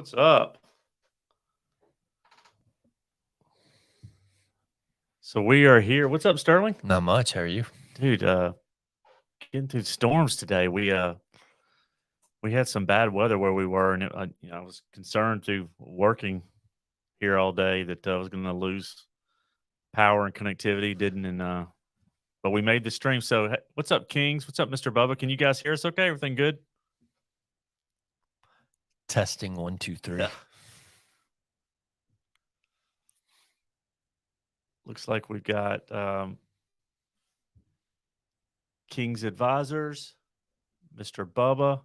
What's up? So we are here. What's up, Sterling? Not much. How are you? Dude, getting through storms today. We had some bad weather where we were, and I was concerned through working here all day that I was going to lose power and connectivity. Didn't, and but we made the stream. So, what's up, Kings? What's up, Mr. Bubba? Can you guys hear us? Okay, everything good? Testing 1, 2, 3. Yeah. Looks like we've got King's Advisors, Mr. Bubba.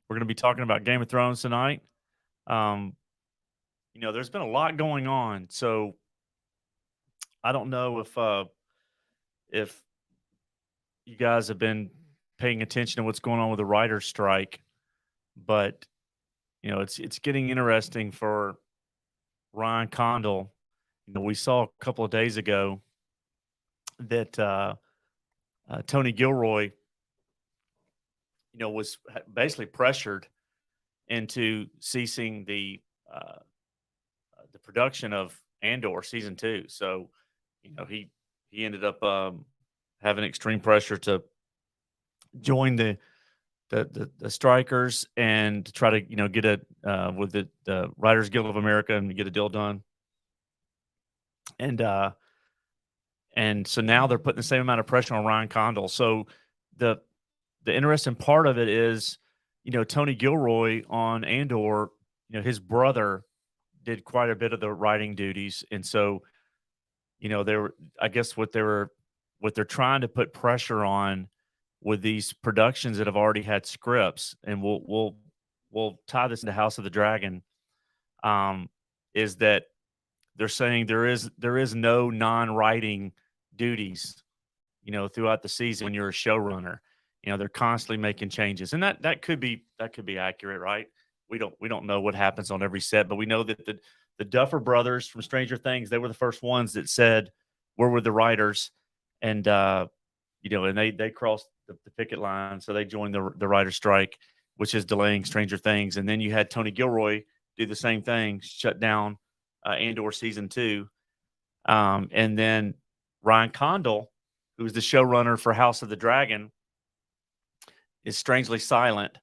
We're going to be talking about Game of Thrones tonight. There's been a lot going on, so I don't know if you guys have been paying attention to what's going on with the writer's strike, but it's getting interesting for Ryan Condal. We saw a couple of days ago that Tony Gilroy, was basically pressured into ceasing the production of Andor season 2. So, he ended up having extreme pressure to join the strikers and to try to get with the Writers Guild of America and get a deal done. And so now they're putting the same amount of pressure on Ryan Condal. So the interesting part of it is, Tony Gilroy on Andor, his brother did quite a bit of the writing duties, and so I guess what they're trying to put pressure on with these productions that have already had scripts, and we'll tie this into House of the Dragon, is that they're saying there is no non-writing duties, throughout the season when you're a showrunner. They're constantly making changes, and that could be accurate, right? We don't know what happens on every set, but we know that the Duffer Brothers from Stranger Things, they were the first ones that said we're with the writers, and and they crossed the picket line, so they joined the writer's strike, which is delaying Stranger Things. And then you had Tony Gilroy do the same thing, shut down Andor season 2, and then Ryan Condal, who's the showrunner for House of the Dragon, is strangely silent,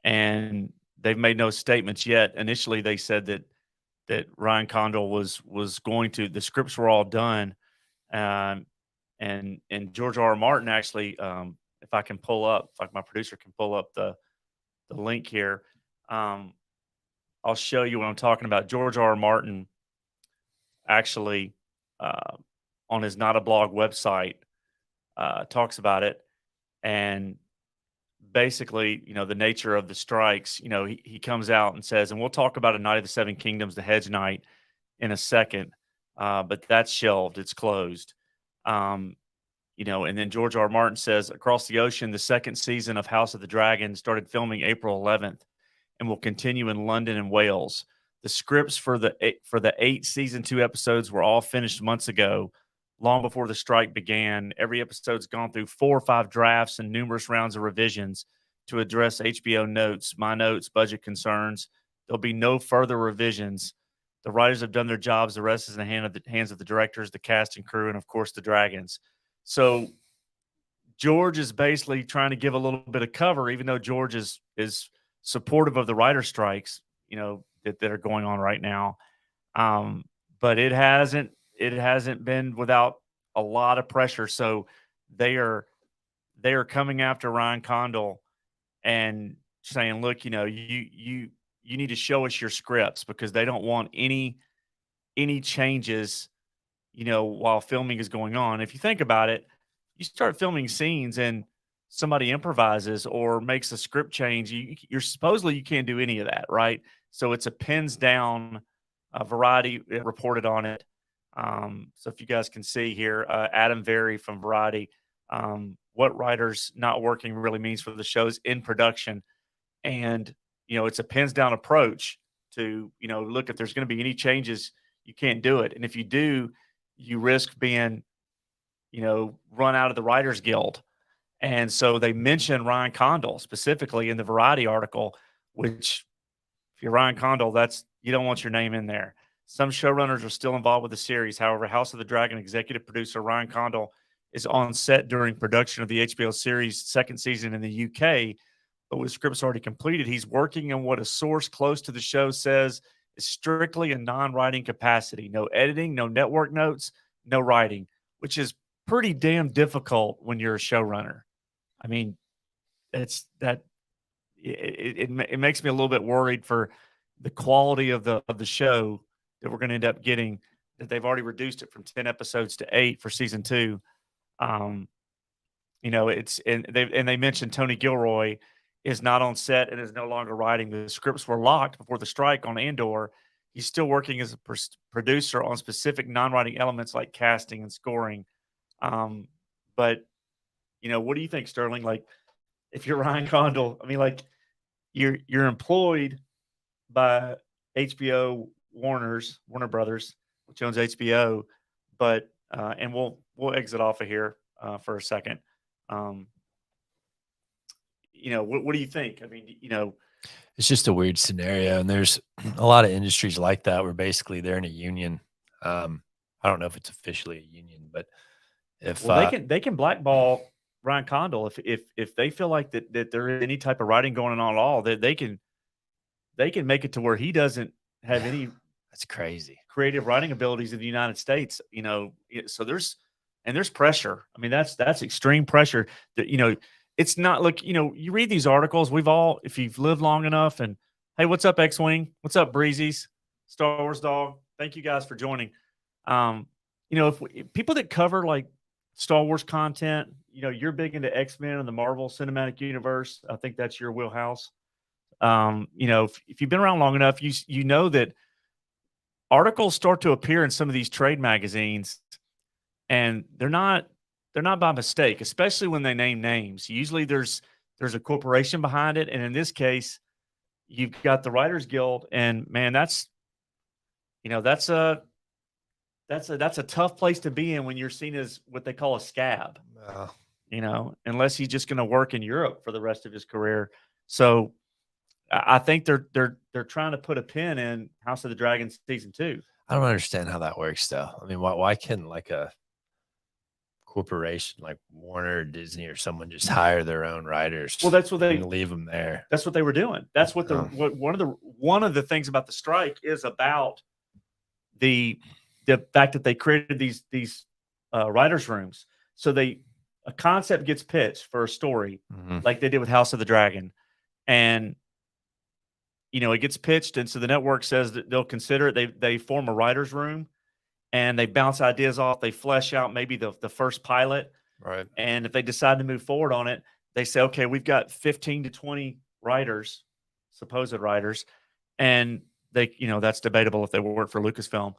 and they've made no statements yet. Initially, they said that Ryan Condal was going to, the scripts were all done, and George R. R. Martin actually, if I can pull up, if my producer can pull up the link here, I'll show you what I'm talking about. George R. R. Martin actually, on his Not a Blog website, talks about it, and basically, the nature of the strikes. He comes out and says, and we'll talk about A Night of the Seven Kingdoms, the Hedge Knight, in a second, but that's shelved. It's closed. And then George R. R. Martin says, across the ocean, the second season of House of the Dragon started filming April 11th and will continue in London and Wales. The scripts for the 8 season 2 episodes were all finished months ago, long before the strike began. Every episode's gone through 4 or 5 drafts and numerous rounds of revisions to address HBO notes, my notes, budget concerns. There'll be no further revisions. The writers have done their jobs. The rest is in the hands of the directors, the cast and crew, and of course the Dragons. So George is basically trying to give a little bit of cover, even though George is supportive of the writer strikes, that are going on right now. But it hasn't been without a lot of pressure. So they are coming after Ryan Condal and saying, look, you need to show us your scripts, because they don't want any changes, while filming is going on. If you think about it, you start filming scenes and somebody improvises or makes a script change, you're supposedly you can't do any of that, right? So it's a pins down. Variety reported on it. So if you guys can see here, Adam Very from Variety, what writers not working really means for the shows in production. And, it's a pins down approach to, look, if there's going to be any changes, you can't do it. And if you do, you risk being, run out of the Writers Guild. And so they mentioned Ryan Condal specifically in the Variety article, which If you're Ryan Condal, you don't want your name in there. Some showrunners are still involved with the series. However, House of the Dragon executive producer Ryan Condal is on set during production of the HBO series' second season in the UK. But with scripts already completed, he's working on what a source close to the show says is strictly a non-writing capacity. No editing, no network notes, no writing, which is pretty damn difficult when you're a showrunner. I mean, it's that it makes me a little bit worried for the quality of the show that we're going to end up getting. That they've already reduced it from 10 episodes to 8 for season 2. It's and they mentioned Tony Gilroy is not on set and is no longer writing. The scripts were locked before the strike on Andor. He's still working as a producer on specific non-writing elements like casting and scoring. But what do you think, Sterling? Like, if you're Ryan Condal, I mean, like, you're employed by HBO Warner Brothers, which owns HBO, but and we'll exit off of here for a second. What do you think? I mean, It's just a weird scenario, and there's a lot of industries like that where basically they're in a union. I don't know if it's officially a union, but if they can blackball Ryan Condal if they feel like that there is any type of writing going on at all, that they can make it to where he doesn't have any that's crazy creative writing abilities in the United States. So there's pressure. I mean, that's extreme pressure that, it's not like, you read these articles. If you've lived long enough, and hey, what's up, X-Wing? What's up, Breezies? Star Wars Dog? Thank you guys for joining. If people that cover like Star Wars content, you're big into X-Men and the Marvel Cinematic Universe. I think that's your wheelhouse. If you've been around long enough, you know that articles start to appear in some of these trade magazines, and they're not by mistake, especially when they name names. Usually there's a corporation behind it. And in this case, you've got the Writers Guild, and man, that's a tough place to be in when you're seen as what they call a scab, unless he's just going to work in Europe for the rest of his career. So I think they're trying to put a pin in House of the Dragon season 2. I don't understand how that works though. I mean, why can like a corporation like Warner or Disney or someone just hire their own writers? Well, that's what and leave them there. That's what they were doing. That's what one of the things about the strike is about the fact that they created these writers' rooms. So a concept gets pitched for a story, like they did with House of the Dragon, and it gets pitched, and so the network says that they'll consider it. They form a writers' room, and they bounce ideas off. They flesh out maybe the first pilot, right? And if they decide to move forward on it, they say, okay, we've got 15 to 20 writers, supposed writers, and that's debatable if they work for Lucasfilm.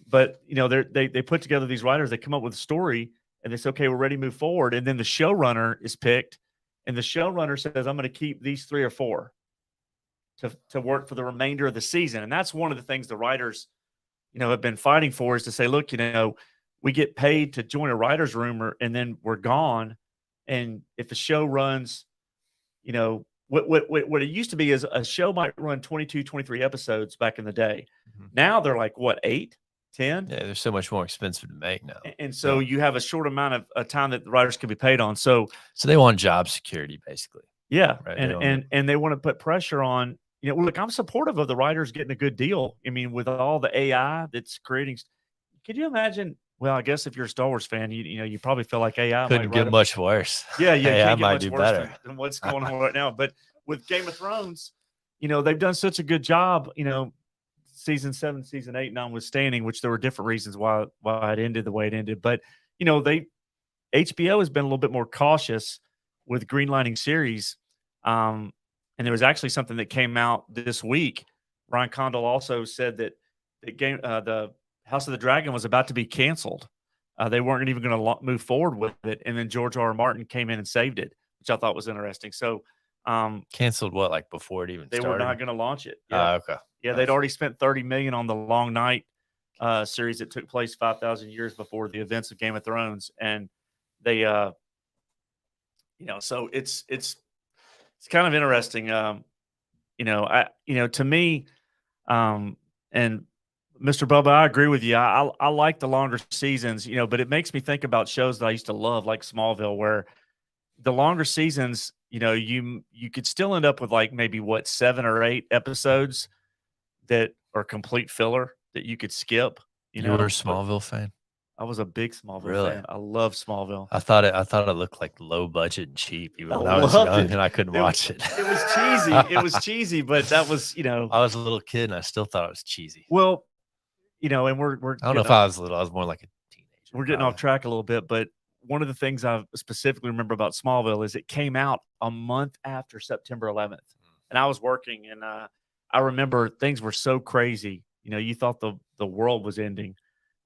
But they put together these writers. They come up with a story, and they say, okay, we're ready to move forward. And then the showrunner is picked, and the showrunner says, I'm going to keep these 3 or 4 to work for the remainder of the season. And that's one of the things the writers, have been fighting for, is to say, look, we get paid to join a writer's room, and then we're gone. And if the show runs, what it used to be is a show might run 22, 23 episodes back in the day. Now they're like, what, 8, 10? Yeah, they're so much more expensive to make now. And so you have a short amount of time that the writers can be paid on. So they want job security, basically. Yeah. Right? And they want to put pressure on, look, I'm supportive of the writers getting a good deal. I mean, with all the AI that's creating, could you imagine? Well, I guess if you're a Star Wars fan, you probably feel like AI couldn't get much worse. Yeah, AI might do better than what's going on right now. But with Game of Thrones, they've done such a good job. Season 7, season 8, notwithstanding, which there were different reasons why it ended the way it ended. But HBO has been a little bit more cautious with greenlighting series. And there was actually something that came out this week. Ryan Condal also said that the House of the Dragon was about to be canceled. They weren't even going to move forward with it. And then George R.R. Martin came in and saved it, which I thought was interesting. So canceled what, like before it even started? They were not going to launch it. Yeah. Okay. Yeah, they'd already spent $30 million on the Long Night series that took place 5,000 years before the events of Game of Thrones. And they so it's kind of interesting. to me, and Mr. Bubba, I agree with you. I like the longer seasons, but it makes me think about shows that I used to love, like Smallville, where the longer seasons, you could still end up with like maybe what 7 or 8 episodes that are complete filler that you could skip. You were a But Smallville fan? I was a big Smallville Really? fan. I love Smallville. I thought it looked like low budget and cheap even I when I was loved young it. and I couldn't watch it. It was cheesy. It was cheesy, but that was, I was a little kid and I still thought it was cheesy. well, and we're I don't know if I was little. I was more like a teenager. we're getting off track a little bit, but one of the things I specifically remember about Smallville is it came out a month after September 11th, and I was working, and I remember things were so crazy. You thought the world was ending.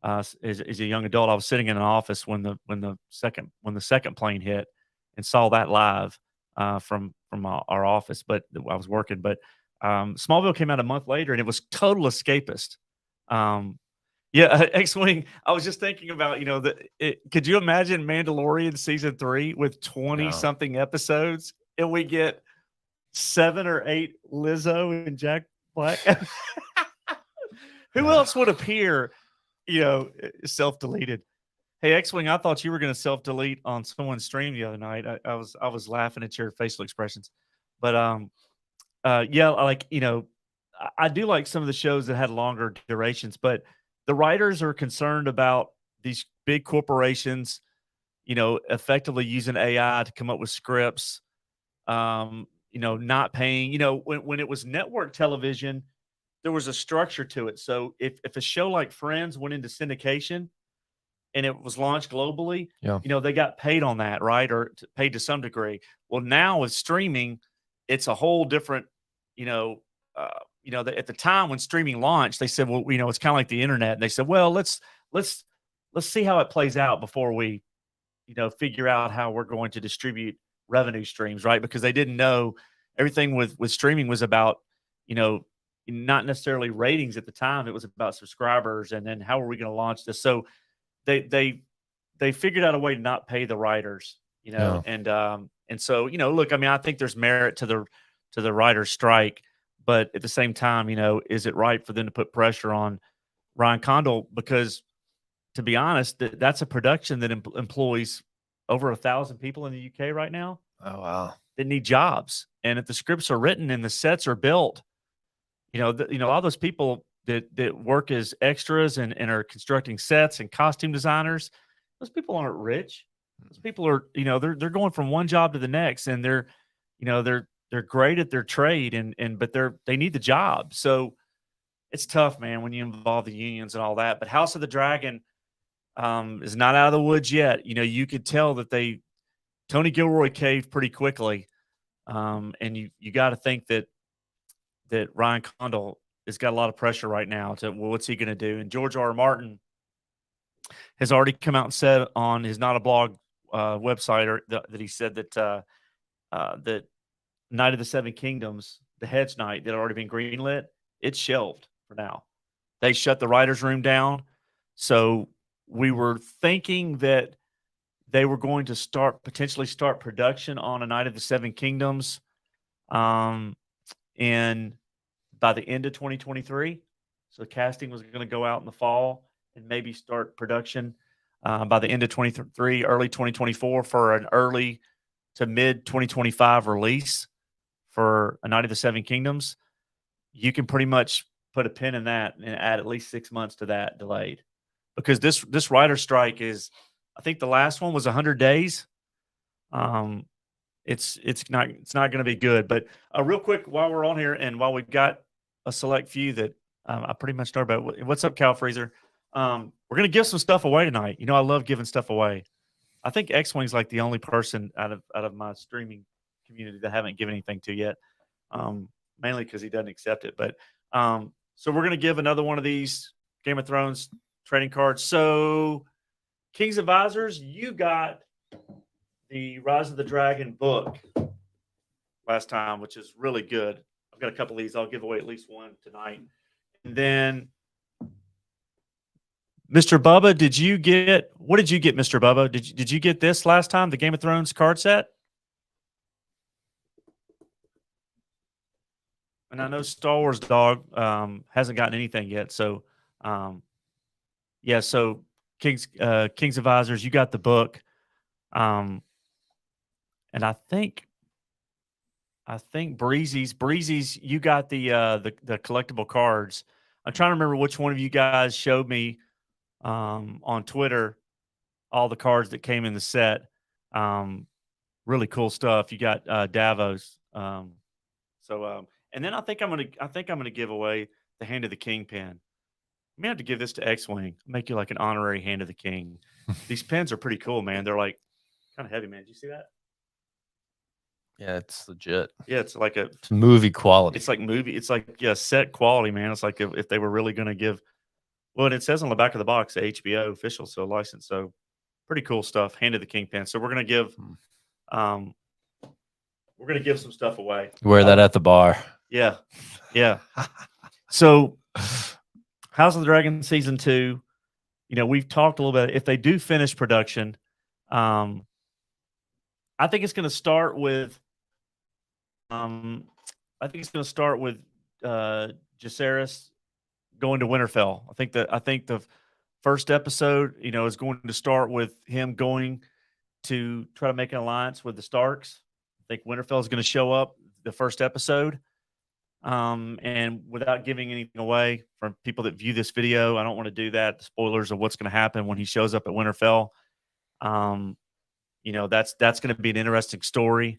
As a young adult, I was sitting in an office when the second plane hit, and saw that live from our office. But I was working. But Smallville came out a month later, and it was total escapist. Yeah, X-Wing. I was just thinking about, could you imagine Mandalorian season 3 with 20 No. something episodes, and we get 7 or 8 Lizzo and Jack Black? Who else would appear? Self-deleted. Hey, X-Wing, I thought you were going to self-delete on someone's stream the other night. I was laughing at your facial expressions, but yeah, I do like some of the shows that had longer durations, but the writers are concerned about these big corporations, effectively using AI to come up with scripts, not paying, when it was network television, there was a structure to it. So if a show like Friends went into syndication and it was launched globally, Yeah. they got paid on that, right? Or paid to some degree. Well, now with streaming, it's a whole different, at the time when streaming launched, they said, well, it's kind of like the internet. And they said, well, let's see how it plays out before we, figure out how we're going to distribute revenue streams, right? Because they didn't know everything with streaming was about, not necessarily ratings at the time. It was about subscribers, and then how are we going to launch this? So they figured out a way to not pay the writers, Yeah. and so look, I mean, I think there's merit to the writers' strike, but at the same time, is it right for them to put pressure on Ryan Condal? Because to be honest, that's a production that employs over 1,000 people in the UK right now. Oh wow. That need jobs, and if the scripts are written and the sets are built, a lot of those people that work as extras and are constructing sets and costume designers, those people aren't rich. Those people are, they're going from one job to the next, and they're great at their trade, but they need the job. So it's tough, man, when you involve the unions and all that. But House of the Dragon is not out of the woods yet. You could tell that Tony Gilroy caved pretty quickly, and you got to think that Ryan Condal has got a lot of pressure right now to, well, what's he going to do? And George R. R. Martin has already come out and said on his Not a Blog website that he said that that Night of the Seven Kingdoms, the Hedge Knight that had already been greenlit, it's shelved for now. They shut the writer's room down. So we were thinking that they were going to potentially start production on A Night of the Seven Kingdoms and by the end of 2023. So casting was going to go out in the fall and maybe start production by the end of 2023, early 2024 for an early to mid 2025 release for A Night of the Seven Kingdoms. You can pretty much put a pin in that and add at least 6 months to that delayed, because this writer strike is, I think the last one was 100 days. It's not going to be good. But real quick, while we're on here and while we've got a select few that I pretty much started about. What's up, Cal Freezer? We're going to give some stuff away tonight. I love giving stuff away. I think X-Wing's like the only person out of my streaming community that I haven't given anything to yet, mainly because he doesn't accept it. But so we're going to give another one of these Game of Thrones trading cards. So King's Advisors, you got the Rise of the Dragon book last time, which is really good. I've got a couple of these. I'll give away at least one tonight. And then Mr. Bubba, what did you get, Mr. Bubba? Did you get this last time, the Game of Thrones card set? And I know Star Wars Dog hasn't gotten anything yet. So, yeah. So King's Advisors, you got the book, um, and I think Breezy's, you got the collectible cards. I'm trying to remember which one of you guys showed me on Twitter all the cards that came in the set. Um, really cool stuff. You got Davos. And then I think I'm gonna give away the Hand of the King pen. You may have to give this to X-Wing. Make you like an honorary Hand of the King. These pens are pretty cool, man. They're like kind of heavy, man. Did you see that? Yeah, it's legit. Yeah, it's like It's movie quality. it's like movie. It's like yeah, set quality, man. It's like if they were really gonna give. Well, and it says on the back of the box, the HBO official, so license. So pretty cool stuff. Hand of the King pen. So um we're gonna give some stuff away. Wear that at the bar. Yeah, yeah. So House of the Dragon season 2. We've talked a little bit. If they do finish production, um, I think it's going to start with. I think it's going to start with Jacaerys going to Winterfell. I think the first episode, is going to start with him going to try to make an alliance with the Starks. I think Winterfell is going to show up the first episode. And without giving anything away from people that view this video, I don't want to do that. The spoilers of what's going to happen when he shows up at Winterfell. That's going to be an interesting story.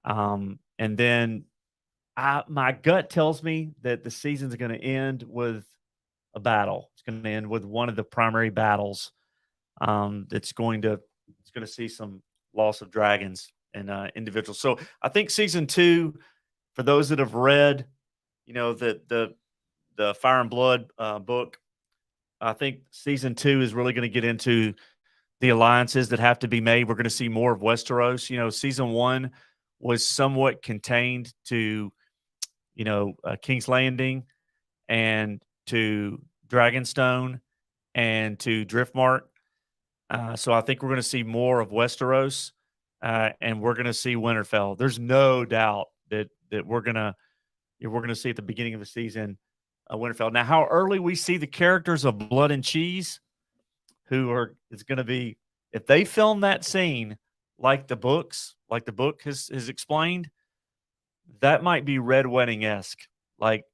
And then my gut tells me that the season's going to end with a battle. It's going to end with one of the primary battles. It's going to see some loss of dragons and individuals. So I think season 2, for those that have read, the Fire and Blood book, I think season 2 is really going to get into the alliances that have to be made. We're going to see more of Westeros. Season 1 was somewhat contained to, King's Landing and to Dragonstone and to Driftmark. So I think we're going to see more of Westeros, and we're going to see Winterfell. There's no doubt that we're going to see at the beginning of the season Winterfell. Now, how early we see the characters of Blood and Cheese, it's going to be, if they film that scene like the book has explained, that might be Red Wedding-esque. Like,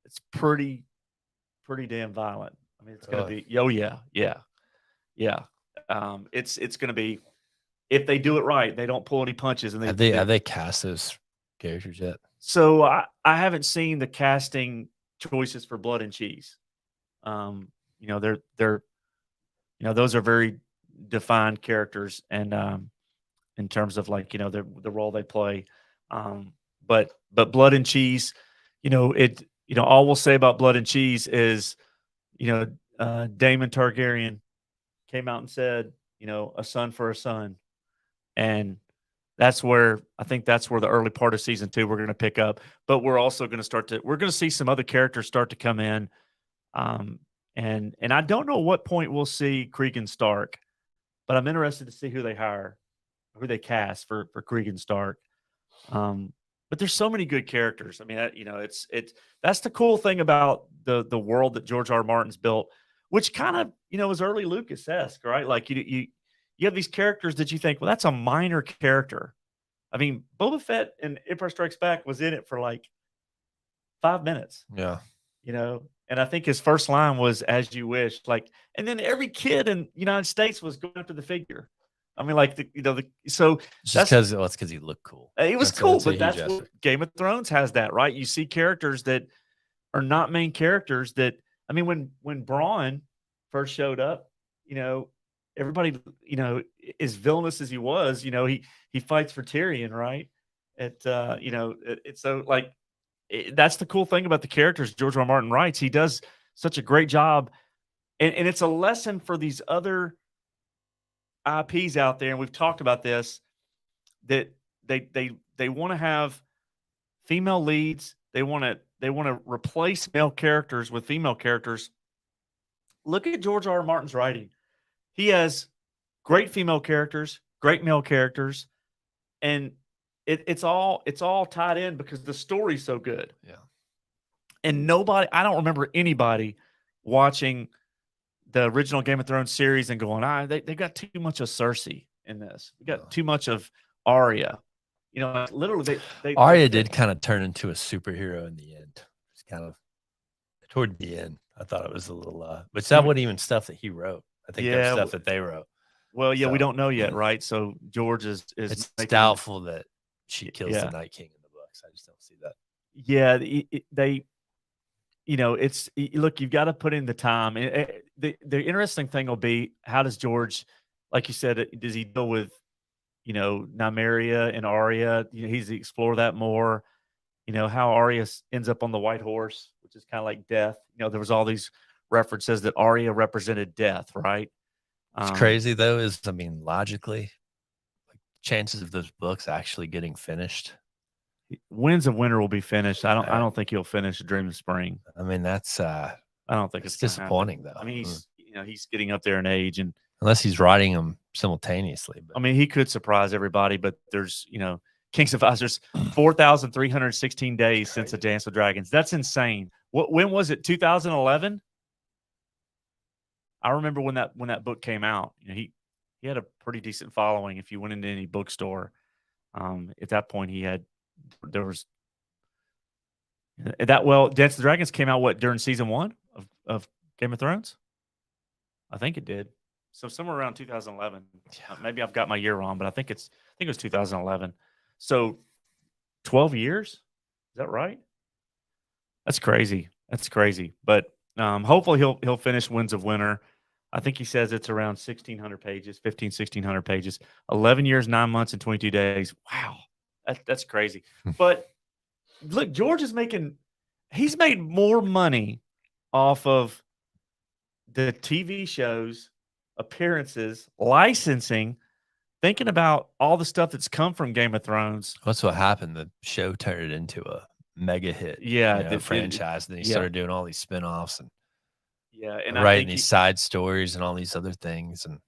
it's pretty damn violent. I mean, it's going to be, oh yeah. It's going to be, if they do it right, they don't pull any punches. And Have they cast those characters yet? So I haven't seen the casting choices for Blood and Cheese. They're those are very defined characters, and in terms of like the role they play. But Blood and Cheese, all we'll say about Blood and Cheese is, Daemon Targaryen came out and said, a son for a son, and that's where the early part of season 2 we're going to pick up. But we're also going to see some other characters start to come in. And I don't know what point we'll see Cregan Stark, but I'm interested to see who they hire, who they cast for Cregan Stark. But there's so many good characters. I mean, that's the cool thing about the world that George R. R. Martin's built, which kind of is early Lucas-esque, right? Like you have these characters that you think, well, that's a minor character. I mean, Boba Fett in Empire Strikes Back was in it for like 5 minutes. Yeah. And I think his first line was "as you wish." Like, and then every kid in the United States was going after the figure. I mean, like so just because he looked cool. It was cool, but that's what Game of Thrones has, that right. You see characters that are not main characters. That, I mean, when Braun first showed up, everybody, as villainous as he was, he fights for Tyrion, right? It's so like. That's the cool thing about the characters George R. R. Martin writes. He does such a great job, and it's a lesson for these other IPs out there. And we've talked about this, that they want to have female leads. They want to replace male characters with female characters. Look at George R. R. Martin's writing. He has great female characters, great male characters, and it's all tied in because the story's so good. Yeah. And nobody, I don't remember anybody watching the original Game of Thrones series and going, they got too much of Cersei in this. We got too much of Arya. You know, like, literally, Arya did kind of turn into a superhero in the end. It's kind of toward the end. I thought it was a little, but that wasn't even stuff that he wrote. I think that was stuff that they wrote. Well, yeah, So, we don't know yet, right? So George is it's doubtful that she kills Yeah. the Night King in the books. I just don't see that. Yeah, they, you know, look, you've got to put in the time. The interesting thing will be, how does George, like you said, does he deal with, you know, Nymeria and Arya? You know, he's explore that more. You know, how Arya ends up on the white horse, which is kind of like death. You know, there was all these references that Arya represented death, right? It's crazy though, is, I mean, logically, like, chances of those books actually getting finished. Winds of Winter will be finished. I don't think he'll finish Dream of Spring. I mean, that's I don't think it's disappointing though. I mean, he's getting up there in age, and unless he's writing them simultaneously. But I mean, he could surprise everybody, but there's, you know, Kings of Isors, 4,316 days since the Dance with Dragons. That's insane. When was it? 2011? I remember when that book came out. You know, he had a pretty decent following. If you went into any bookstore, at that point Dance of the Dragons came out during season 1 of Game of Thrones? I think it did. So somewhere around 2011. Maybe I've got my year wrong, but I think it was 2011. So 12 years? Is that right? That's crazy. But hopefully he'll finish Winds of Winter. I think he says it's around 1,600 pages, 1,600 pages, 11 years, 9 months, and 22 days. Wow. That's crazy. But look, George he's made more money off of the TV shows, appearances, licensing, thinking about all the stuff that's come from Game of Thrones. That's what happened. The show turned it into a mega hit. Yeah. The franchise. Then he started doing all these spinoffs and and writing these side stories and all these other things. And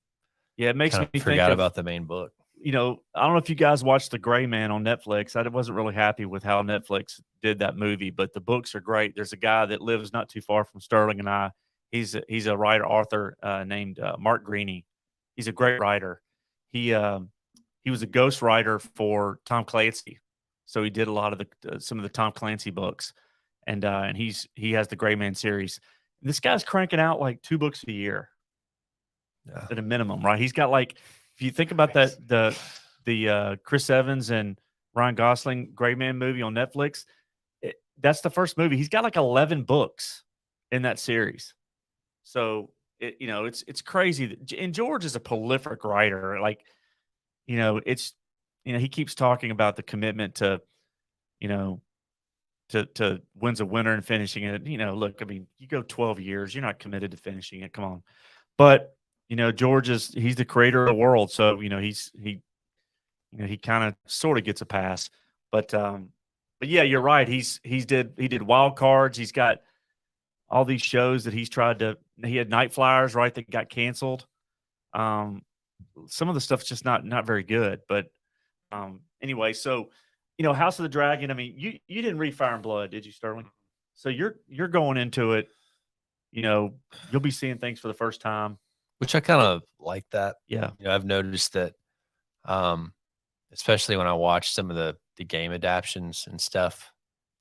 it makes me forgot about the main book. You know, I don't know if you guys watched The Gray Man on Netflix. I wasn't really happy with how Netflix did that movie, but the books are great. There's a guy that lives not too far from Sterling and I. He's a writer, author named Mark Greaney. He's a great writer. He was a ghost writer for Tom Clancy, so he did a lot of some of the Tom Clancy books, and he has the Gray Man series. This guy's cranking out like 2 books a year at a minimum, right? He's got, like, if you think about the Chris Evans and Ryan Gosling Gray Man movie on Netflix, that's the first movie. He's got like 11 books in that series. So it's crazy. And George is a prolific writer. Like, he keeps talking about the commitment to Winds of Winter and finishing it. Look, I mean, you go 12 years, you're not committed to finishing it. Come on. But, George he's the creator of the world. So, he kind of sort of gets a pass, but yeah, you're right. He did Wild Cards. He's got all these shows that he's tried to, he had Night Flyers, right, that got canceled. Some of the stuff's just not very good, but anyway, so, House of the Dragon, I mean, you didn't read Fire and Blood, did you, Sterling? So you're going into it, you'll be seeing things for the first time. Which I kind of like that. Yeah. I've noticed that, especially when I watch some of the game adaptions and stuff,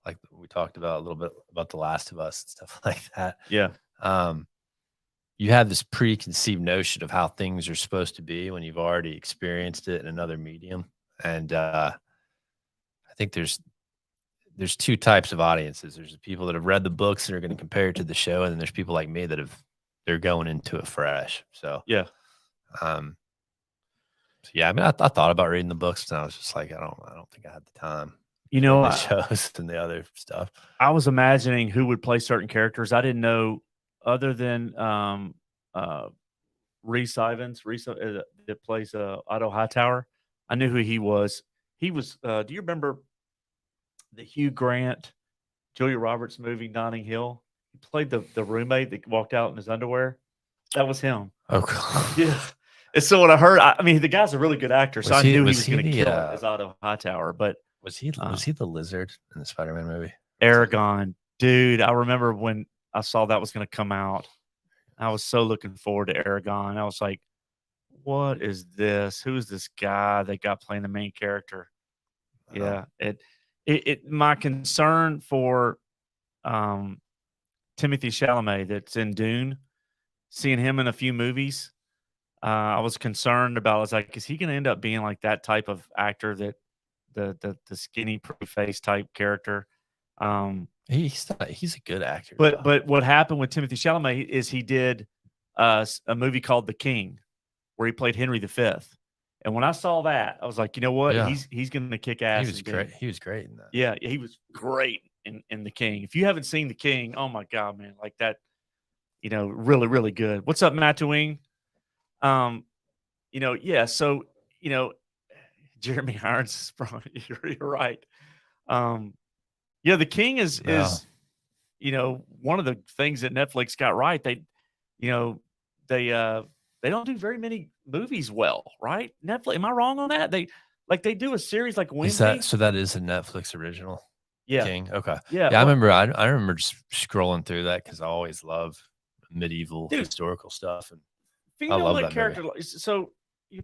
like we talked about a little bit about The Last of Us and stuff like that. Yeah. You have this preconceived notion of how things are supposed to be when you've already experienced it in another medium. And I think there's 2 types of audiences. There's the people that have read the books and are going to compare it to the show, and then there's people like me that they're going into it fresh. So yeah. Yeah, I mean, I thought about reading the books, and I was just like, I don't think I had the time. The shows and the other stuff. I was imagining who would play certain characters. I didn't know, other than Rhys Ifans, that plays Otto Hightower. I knew who he was. He was. Do you remember the Hugh Grant, Julia Roberts movie Notting Hill? He played the roommate that walked out in his underwear. That was him. Oh, God. Yeah. And so when I heard, I mean, the guy's a really good actor, so I knew he was going to kill it as Otto Hightower. But was he the lizard in the Spider-Man movie? Aragon. Dude, I remember when I saw that was going to come out. I was so looking forward to Aragon. I was like, "What is this? Who is this guy they got playing the main character?" Um, Yeah, it my concern for um Timothy Chalamet that's in Dune, seeing him in a few movies, I was concerned about. I was like, is he going to end up being like that type of actor that the skinny pretty face type character? Um, he's a good actor, but though. what happened with Timothy Chalamet is he did a movie called The King, where he played Henry V. And when I saw that, I was like, you know what? Yeah. He's going to kick He ass. was great. He was great in that. Yeah, he was great in The King. If you haven't seen The King, oh my god, man, like that, really, really good. What's up, Matt Wing? Um, yeah. So, you know, Jeremy Irons is probably you're right. Um, yeah, The King is Yeah. one of the things that Netflix got right. You know, they don't do very many movies well, right? Netflix, am I wrong on that? They do a series like Is Wednesday. that so? That is a Netflix original. Yeah. King. Okay. Yeah. Yeah, I remember. I remember just scrolling through that because I always love medieval Dude. historical stuff, and Female love lead that character. movie. So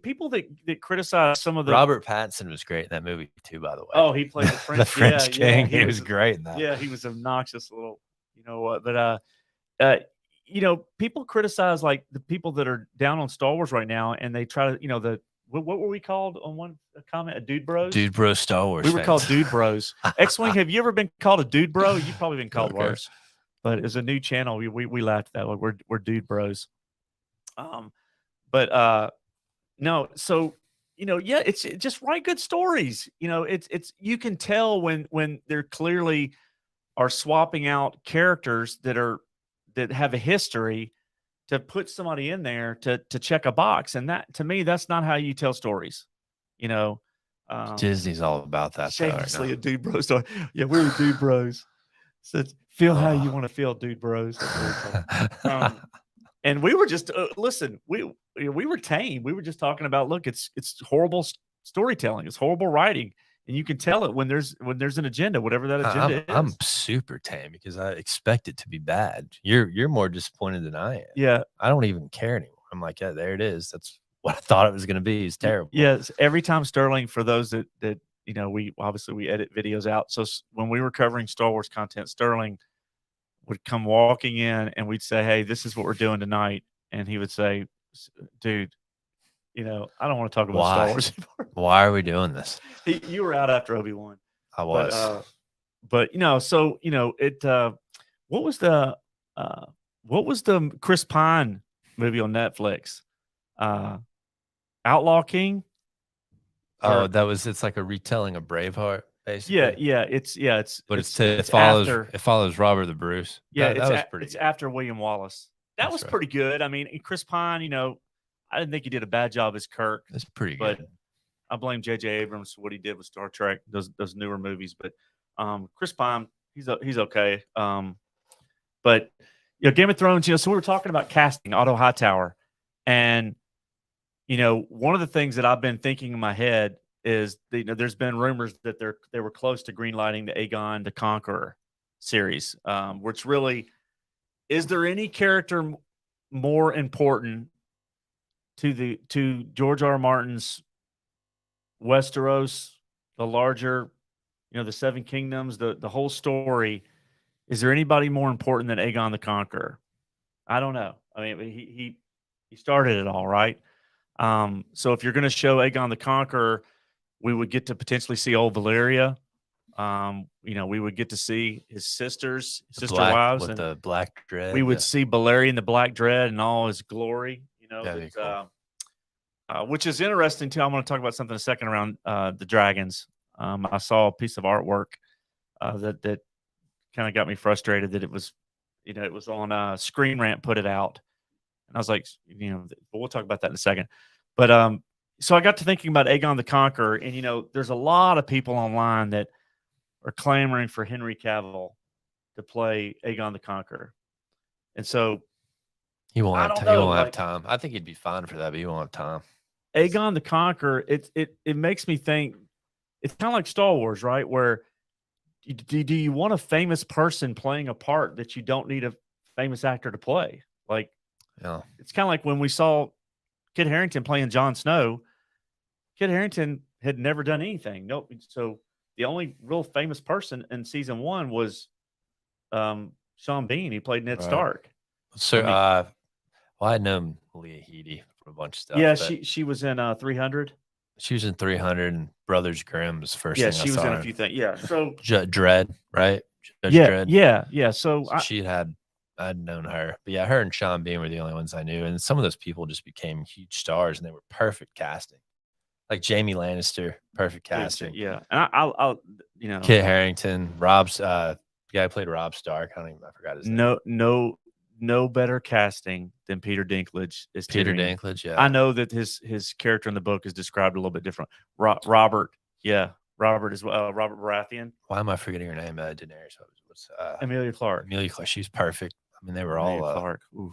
people that criticize some of the Robert Pattinson was great in that movie too. By the way. Oh, he played the French, the French yeah, King. He was great in that. Yeah, he was obnoxious little, you know what? But people criticize like the people that are down on Star Wars right now, and they try to, what were we called on one comment? A dude bros? Dude bro Star Wars. We were fans. called dude bros. X-Wing, have you ever been called a dude bro? You've probably been called Okay. worse. But as a new channel, we laughed at that. Like we're dude bros. But no, so yeah, it's just write good stories. It's you can tell when they're clearly are swapping out characters that have a history to put somebody in there to check a box, and that to me that's not how you tell stories. Disney's all about that. Though, Shamelessly right a dude bro story. Yeah, we're the dude bros. So feel how you want to feel, dude bros. And we were just listen. We were tame. We were just talking about look. It's horrible storytelling. It's horrible writing, and you can tell it when there's an agenda, whatever that agenda is. I'm super tame because I expect it to be bad. You're more disappointed than I am. Yeah, I don't even care anymore. I'm like, yeah, there it is. That's what I thought it was going to be. It's terrible. Yes, every time Sterling, for those that we edit videos out. So when we were covering Star Wars content, Sterling would come walking in and we'd say, "Hey, this is what we're doing tonight," and he would say, "Dude, I don't want to talk about Star Wars anymore." Why are we doing this? You were out after Obi-Wan. I was, but so it. What was the Chris Pine movie on Netflix? Outlaw King. Oh, it's like a retelling of Braveheart, basically. Yeah, it follows Robert the Bruce. Yeah, that was pretty. It's after William Wallace. That was pretty good. I mean, Chris Pine, I didn't think he did a bad job as Kirk. It's pretty good. But I blame J.J. Abrams for what he did with Star Trek, those newer movies. But Chris Pine, he's okay. But Game of Thrones, so we were talking about casting Otto Hightower, and one of the things that I've been thinking in my head is there's been rumors that they were close to greenlighting the Aegon the Conqueror series, which really is there any character more important to George R. Martin's Westeros, the larger, the Seven Kingdoms, the whole story? Is there anybody more important than Aegon the Conqueror? I don't know. I mean, he started it all, right? So if you're going to show Aegon the Conqueror, we would get to potentially see old Valyria. We would get to see his sister wives with the Black Dread. We would see Balerion the Black Dread in all his glory. Which is interesting too. I'm going to talk about something in a second around the dragons. I saw a piece of artwork that kind of got me frustrated that it was on Screen Rant put it out, and I was like, we'll talk about that in a second. But so I got to thinking about Aegon the Conqueror, and there's a lot of people online that are clamoring for Henry Cavill to play Aegon the Conqueror, and so he won't have time. I think he'd be fine for that, but he won't have time. Aegon the Conqueror, it makes me think it's kind of like Star Wars, right? Where do you want a famous person playing a part that you don't need a famous actor to play? Like, Yeah. it's kind of like when we saw Kit Harington playing Jon Snow. Kit Harington had never done anything. Nope. So the only real famous person in season 1 was Sean Bean. He played Ned Right. Stark. So, I mean- well, I know Leah Headey from a bunch of stuff. Yeah, but she was in 300. she was in 300 and Brothers Grimm's first Yeah, thing I she was saw in her a few things. Yeah. So Dread, right? Judge yeah, Dredd. yeah. So So I'd known her, but yeah, her and Sean Bean were the only ones I knew, and some of those people just became huge stars, and they were perfect casting. Like Jamie Lannister, perfect casting. Yeah, and I'll Kit Harington, Rob's guy who played Rob Stark. I forgot his name. No better casting than Peter Dinklage is Peter Tyrion. Dinklage. Yeah, I know that his character in the book is described a little bit different. Robert, Robert is Robert Baratheon. Why am I forgetting her name? Daenerys. What's Emilia Clarke. Emilia Clarke. She's perfect. I mean, they were Emilia all Clarke. Ooh.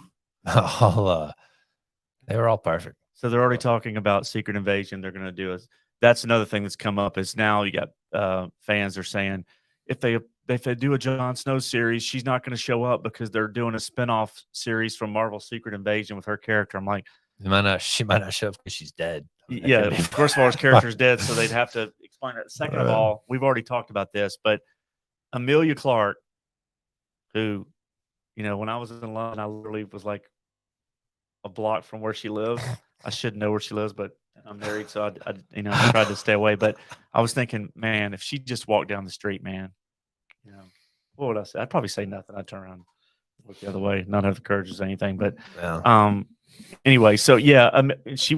They were all perfect. So they're already talking about Secret Invasion. They're going to do that's another thing that's come up is now you got fans are saying if they do a Jon Snow series, she's not going to show up because they're doing a spinoff series from Marvel Secret Invasion with her character. I'm like, she might not show up because she's dead. Yeah, first of all, his character's dead, so they'd have to explain it. Second of all, we've already talked about this, but Emilia Clarke, who, when I was in London, I literally was like a block from where she lives. I should know where she lives, but I'm married, so I tried to stay away. But I was thinking, man, if she just walked down the street, man, what would I say? I'd probably say nothing. I'd turn around, and look the other way, not have the courage to say anything. But anyway, so yeah, she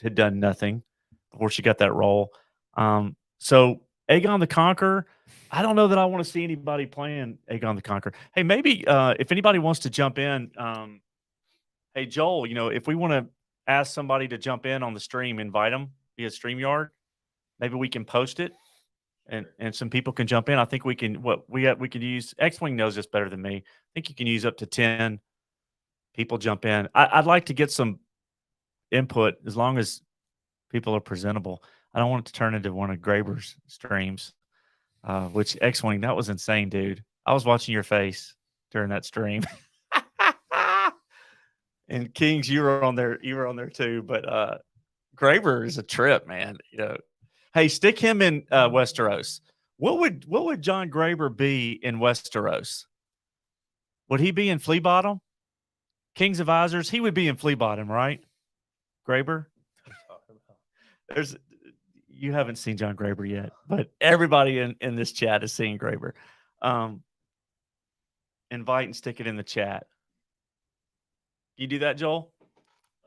had done nothing before she got that role. So Aegon the Conqueror, I don't know that I want to see anybody playing Aegon the Conqueror. Hey, maybe if anybody wants to jump in, hey Joel, if we want to ask somebody to jump in on the stream, invite them via StreamYard. Maybe we can post it, and some people can jump in. I think we can. We can use X-Wing knows this better than me. I think you can use up to 10 people jump in. I'd like to get some input as long as people are presentable. I don't want it to turn into one of Graber's streams, which X-Wing, that was insane, dude. I was watching your face during that stream. And Kings, you were on there too. But Graber is a trip, man. Hey, stick him in Westeros. What would John Graber be in Westeros? Would he be in Flea Bottom? Kings of Izars, he would be in Flea Bottom, right? Graber? You haven't seen John Graber yet, but everybody in this chat is seeing Graber. Invite and stick it in the chat. You do that, Joel?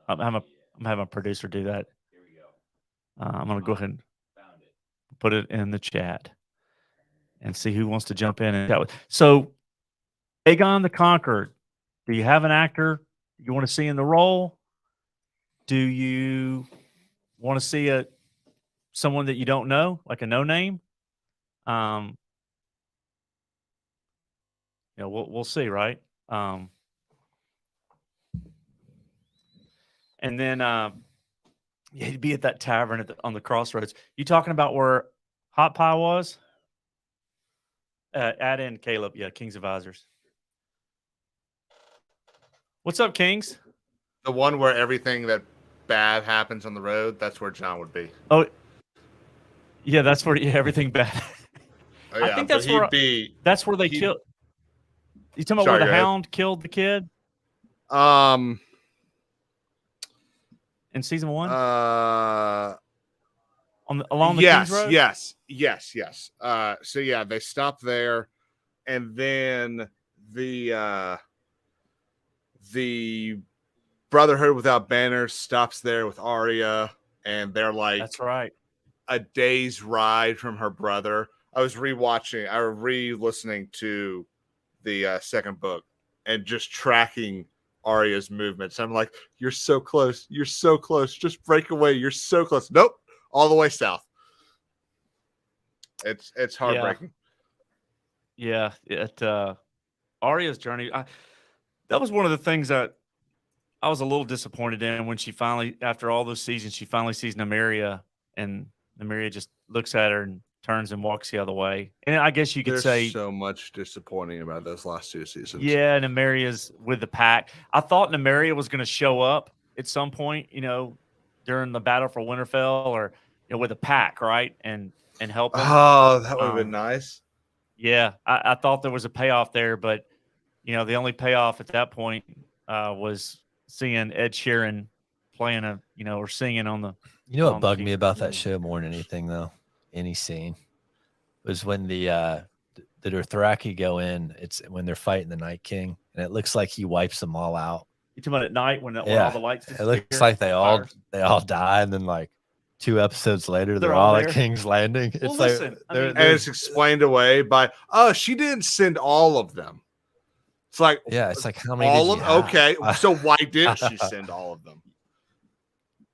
I'm having a producer do that. Here we go. I'm going to go ahead and put it in the chat and see who wants to jump in and chat with. So, Aegon the Conqueror, do you have an actor you want to see in the role? Do you want to see someone that you don't know, like a no-name? We'll see, right? And then he'd be at that tavern on the crossroads. You talking about where Hot Pie was? Add in Caleb. Yeah, Kings of Izars. What's up, Kings? The one where everything that bad happens on the road, that's where John would be. Oh, yeah, that's where everything bad. Oh, yeah, I think that's where they killed. You talking about where the Hound killed the kid? In season 1? Along the King's Road? Yes. So yeah, they stop there, and then the Brotherhood Without Banners stops there with Arya, and they're like, that's right, a day's ride from her brother. I was re-listening to the second book and just tracking Arya's movements. I'm like, you're so close. You're so close. Just break away. You're so close. Nope. All the way south. It's heartbreaking. Yeah. Arya's journey. That was one of the things that I was a little disappointed in when she finally, after all those seasons, she finally sees Nymeria, and Nymeria just looks at her and turns and walks the other way. And I guess you could There's say, so much disappointing about those last 2 seasons. yeah, Nemeria's with the pack. I thought Nemeria was going to show up at some point, during the battle for Winterfell, or with a pack, right, and help him. Oh, that would have been nice. Yeah, I thought there was a payoff there, but the only payoff at that point was seeing Ed Sheeran playing or singing on the. You know what on bugged the me about that show more than anything, though, any scene, was when the Dothraki go in. It's when they're fighting the Night King, and it looks like he wipes them all out. You talking about at night when all the lights? It looks like they all die, and then like 2 episodes later, they're all at King's Landing. Well, It's listen, like, I mean, And it's explained away by, oh, she didn't send all of them. It's like, yeah, it's like how many? all did of you have? okay. So why didn't she send all of them?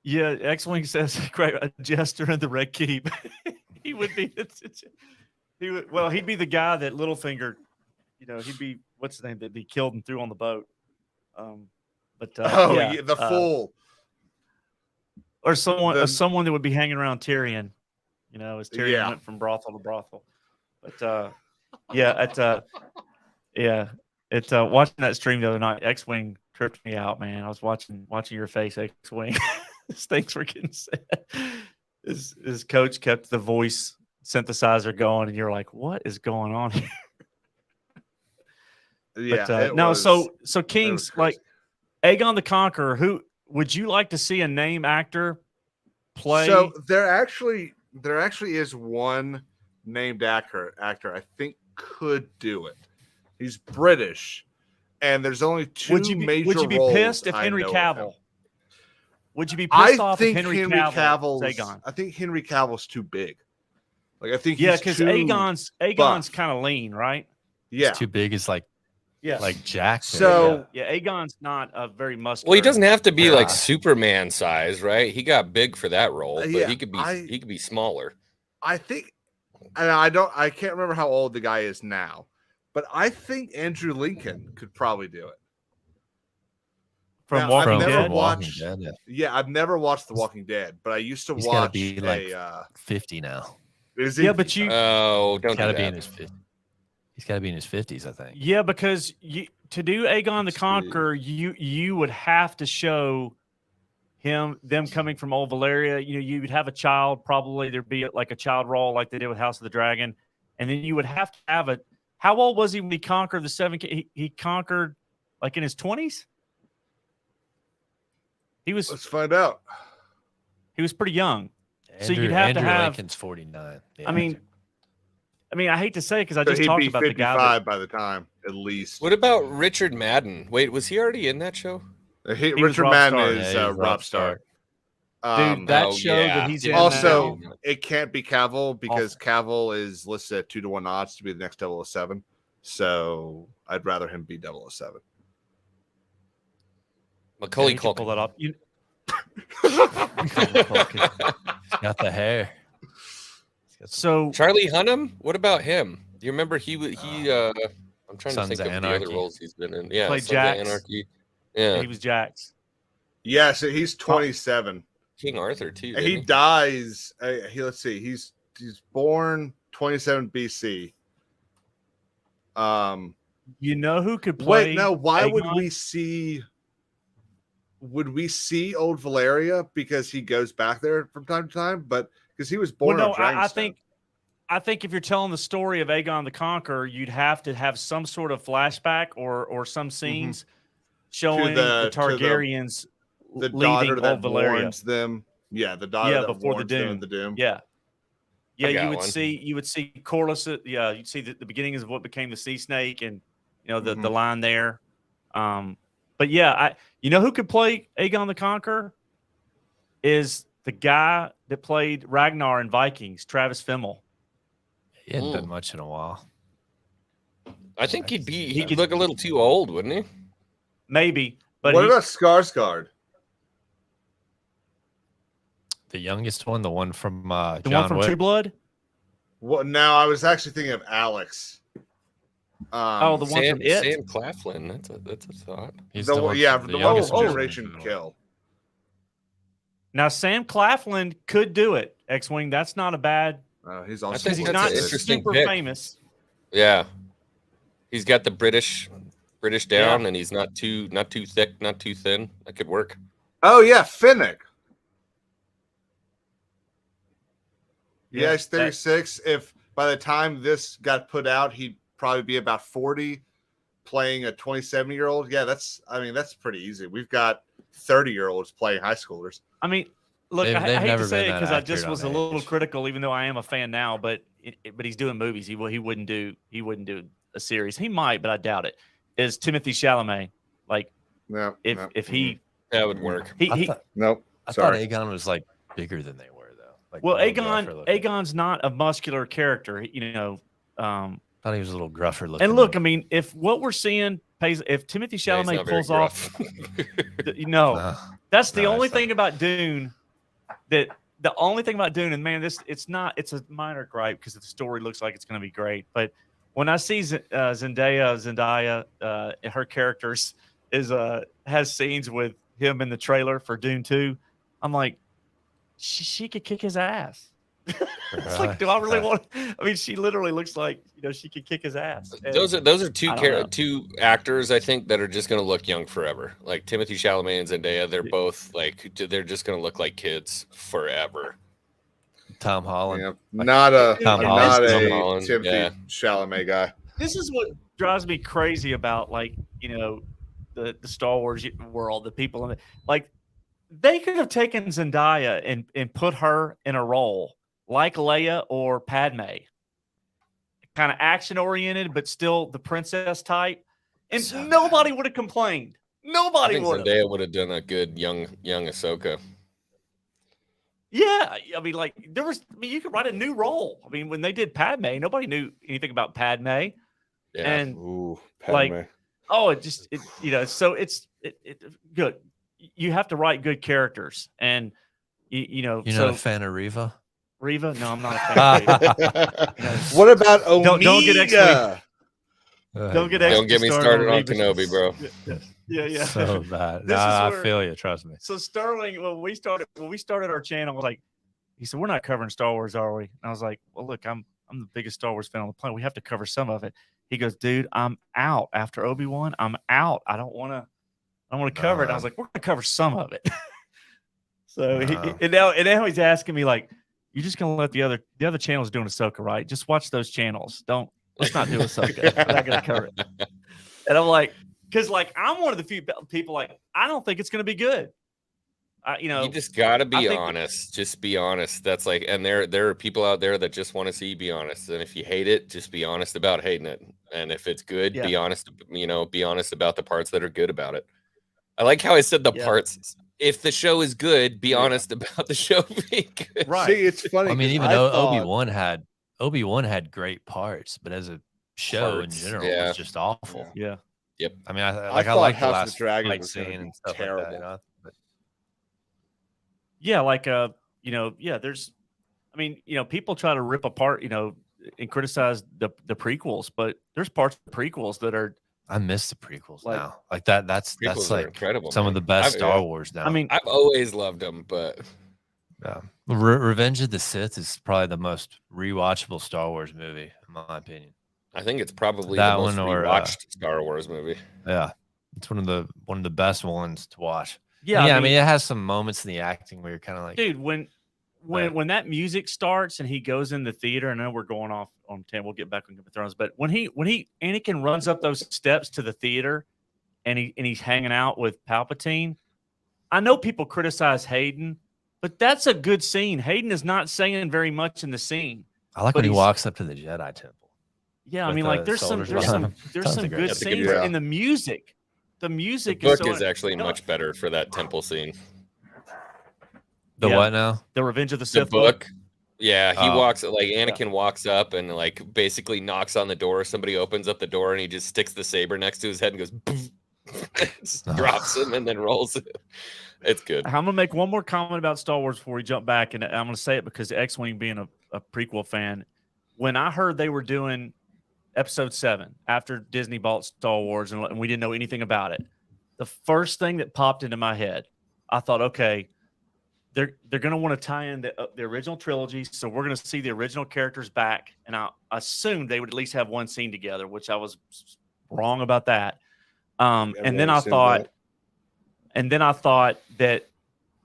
Yeah, X-Wing says, "Great, a jester in the Red Keep." He would be. He'd be the guy that Littlefinger. He'd be what's his name that he killed and threw on the boat. The fool, or someone that would be hanging around Tyrion. As Tyrion went from brothel to brothel. But watching that stream the other night, X-Wing tripped me out, man. I was watching your face, X-Wing. Things were getting said. His coach kept the voice synthesizer going, and you're like, "What is going on here?" Yeah. But, so Kings like Aegon the Conqueror. Who would you like to see a name actor play? So there actually is one named actor I think could do it. He's British, and there's only 2 major roles. Would you be pissed if I Henry know of Cavill? him. Would you be pissed off think if Henry Cavill was Aegon? I think Henry Cavill's too big. Like I think because Aegon's kind of lean, right? Yeah, It's too big. It's like Jack. So Aegon's not a very muscular. Well, he doesn't have to be like Superman size, right? He got big for that role, but yeah, he could be smaller. I think, and I can't remember how old the guy is now, but I think Andrew Lincoln could probably do it. From Now, Walking I've never Dead. watched. Dead, yeah. Yeah, I've never watched The Walking Dead, but I used to He's gotta watch be like a. 50 now. Is he? Yeah, but you. Oh, don't He's got to do be that. in his 50s. He's got to be in his 50s, I think. Yeah, because to do Aegon the Conqueror, you would have to show them coming from Old Valyria. You would have a child, probably there'd be like a child role like they did with House of the Dragon, and then you would have to have a. How old was he when he conquered the 7? He conquered like in his 20s. Let's find out. He was pretty young. So Andrew, you'd have Andrew to have. Lincoln's 49. I mean, I hate to say it because I So just he'd talked be about the 55 guy. by the time, at least. What about Richard Madden? Wait, was he already in that show? was Richard Robb Madden Stark. is Yeah, he's Robb Stark. Dude, that Oh, show yeah. that he's in Also, now, it can't be Cavill because Cavill is listed at 2-to-1 odds to be the next 007. So I'd rather him be 007. Macaulay you can pull Culkin. that up. he's got the hair. So Charlie Hunnam. What about him? Do you remember he? I'm trying Sons to think of of the Anarchy. other roles he's been in. Yeah, Played Sons of Jax. Anarchy. Yeah, he was Jax. Yes, he's 27. King Arthur too. And didn't he dies. Let's see. He's born 27 BC. You know who could play? Wait, no. Why would Aegon? we see? Would we see Old Valeria because he goes back there from time to time? But because he was born. Well, no, on I think if you're telling the story of Aegon the Conqueror, you'd have to have some sort of flashback or some scenes showing the Targaryens the leaving daughter that Old Valyria. warns them. Yeah, the daughter that before the warns them Doom. in the Doom. Yeah. Yeah, got you would one. see Corlys. Yeah, you'd see the beginnings of what became the Sea Snake, and the line there. But yeah, you know who could play Aegon the Conqueror is the guy that played Ragnar in Vikings, Travis Fimmel. He hadn't done much in a while. I think he'd look a little too old, wouldn't he? Maybe, but What about Skarsgård? The youngest one, the one from the John one from Wick. True Blood? Well, now I was actually thinking of Alex. The one from It. Sam Claflin. That's a thought. He's the the one, one yeah, from the one youngest with one. Generation Kill. Now Sam Claflin could do it. X-Wing. That's not a bad He's I on. think because he's that's not an interesting super pick. famous. Yeah, he's got the British down, Yeah. and he's not too thick, not too thin. That could work. Oh yeah, Finnick. Yeah, Yeah, he's 36. If by the time this got put out, he'd probably be about 40, playing a 27-year-old. Yeah, that's pretty easy. We've got 30-year-olds playing high schoolers. I mean, look, They've I hate never to say been it that because I accurate just on was a little age. critical, even though I am a fan now. But he's doing movies. He wouldn't do a series. He might, but I doubt it. Is Timothy Chalamet like No, if he That would work. nope. I thought Sorry. Aegon was like bigger than they were though. Like well a little gruffer looking. Aegon's not a muscular character, Thought he was a little gruffer looking. And look, I mean, if what we're seeing pays, if Timothy Yeah, he's Chalamet not very pulls off, gruff. no, that's the No, only it's not. thing about Dune. The only thing about Dune, and man, it's a minor gripe because the story looks like it's going to be great. But when I see Zendaya, her characters has scenes with him in the trailer for Dune 2, I'm like, she could kick his ass. It's like, do I really want? I mean, she literally looks like she could kick his ass. And Those are two I don't know. two actors I think that are just going to look young forever. Like Timothy Chalamet and Zendaya, they're both like they're just going to look like kids forever. Tom Holland. Yeah, not a Tom not Holland. a Tom Holland, Timothy yeah. Chalamet guy. This is what drives me crazy about the Star Wars world, the people in it. Like they could have taken Zendaya and put her in a role like Leia or Padme, kind of action oriented, but still the princess type, and So nobody would have complained. I Nobody think would have. Zendaya would have done a good young Ahsoka. Yeah, I mean, you could write a new role. I mean, when they did Padme, nobody knew anything about Padme, Yeah, and Ooh, like, Padme. oh, so it's good. You have to write good characters, and You're so not a fan of Riva? Riva. No, I'm not a fan of Riva. What about Omega? Don't get X-Wing. Don't get don't get me started on Reva. Kenobi, bro. Yeah. So bad. This is I where- feel you. Trust me. So Sterling, when we started our channel, like he said, we're not covering Star Wars, are we? And I was like, well, look, I'm the biggest Star Wars fan on the planet. We have to cover some of it. He goes, dude, I'm out after Obi-Wan. I'm out. I don't want to cover it. I was like, we're gonna cover some of it. So and now he's asking me like, you're just gonna let the other channels doing Ahsoka, right? Just watch those channels. Let's not do Ahsoka. We're not gonna cover it. And I'm like, because like I'm one of the few people like I don't think it's gonna be good. You just gotta I be think- honest. Just be honest. That's like, and there are people out there that just want to see you be honest. And if you hate it, just be honest about hating it. And if it's good, be honest. Be honest about the parts that are good about it. I like how I said the Yeah. parts. If the show is good, be honest about the show being good. Right. See, it's funny. I mean, 'cause even I though thought- Obi-Wan had great parts, but as a show Parts, in general, yeah. was just awful. Yeah. I mean, I thought like the House of the last Dragon fight was gonna scene be and stuff terrible. like that. But Yeah, like there's I mean, people try to rip apart, and criticize the prequels, but there's parts of the prequels that are I miss the prequels Like- now. Like that's Prequels are like incredible. some of the best I've- Star Wars now. I mean, I've always loved them, but yeah. Revenge of the Sith is probably the most rewatchable Star Wars movie, in my opinion. I think it's probably That the most one or, rewatched Star Wars movie. Yeah, it's one of the best ones to watch. yeah, I mean, it has some moments in the acting where you're kind of like, dude, when that music starts and he goes in the theater, and I know we're going off on 10, we'll get back on Game of Thrones, but when Anakin runs up those steps to the theater and he's hanging out with Palpatine, I know people criticize Hayden, but that's a good scene. Hayden is not saying very much in the scene. I like but when he he's- walks up to the Jedi Temple. Yeah, I With mean, the like there's some soldiers behind him. there's Sounds some like a- good That's a good scenes idea. in the music. The The music book is, is actually no, much better for that temple scene. The Yeah. what now? the Revenge of the The Sith book. Yeah, he Oh. walks like Anakin walks up and like basically knocks on the door. Somebody opens up the door and he just sticks the saber next to his head and goes, "Poof," just drops him and then rolls it. It's good. I'm gonna make one more comment about Star Wars before we jump back, and I'm gonna say it because X-Wing being a prequel fan, when I heard they were doing Episode 7 after Disney bought Star Wars and we didn't know anything about it, the first thing that popped into my head, I thought, okay, they're going to want to tie in the original trilogy, so we're going to see the original characters back, and I assumed they would at least have one scene together, which I was wrong about that. And then I thought that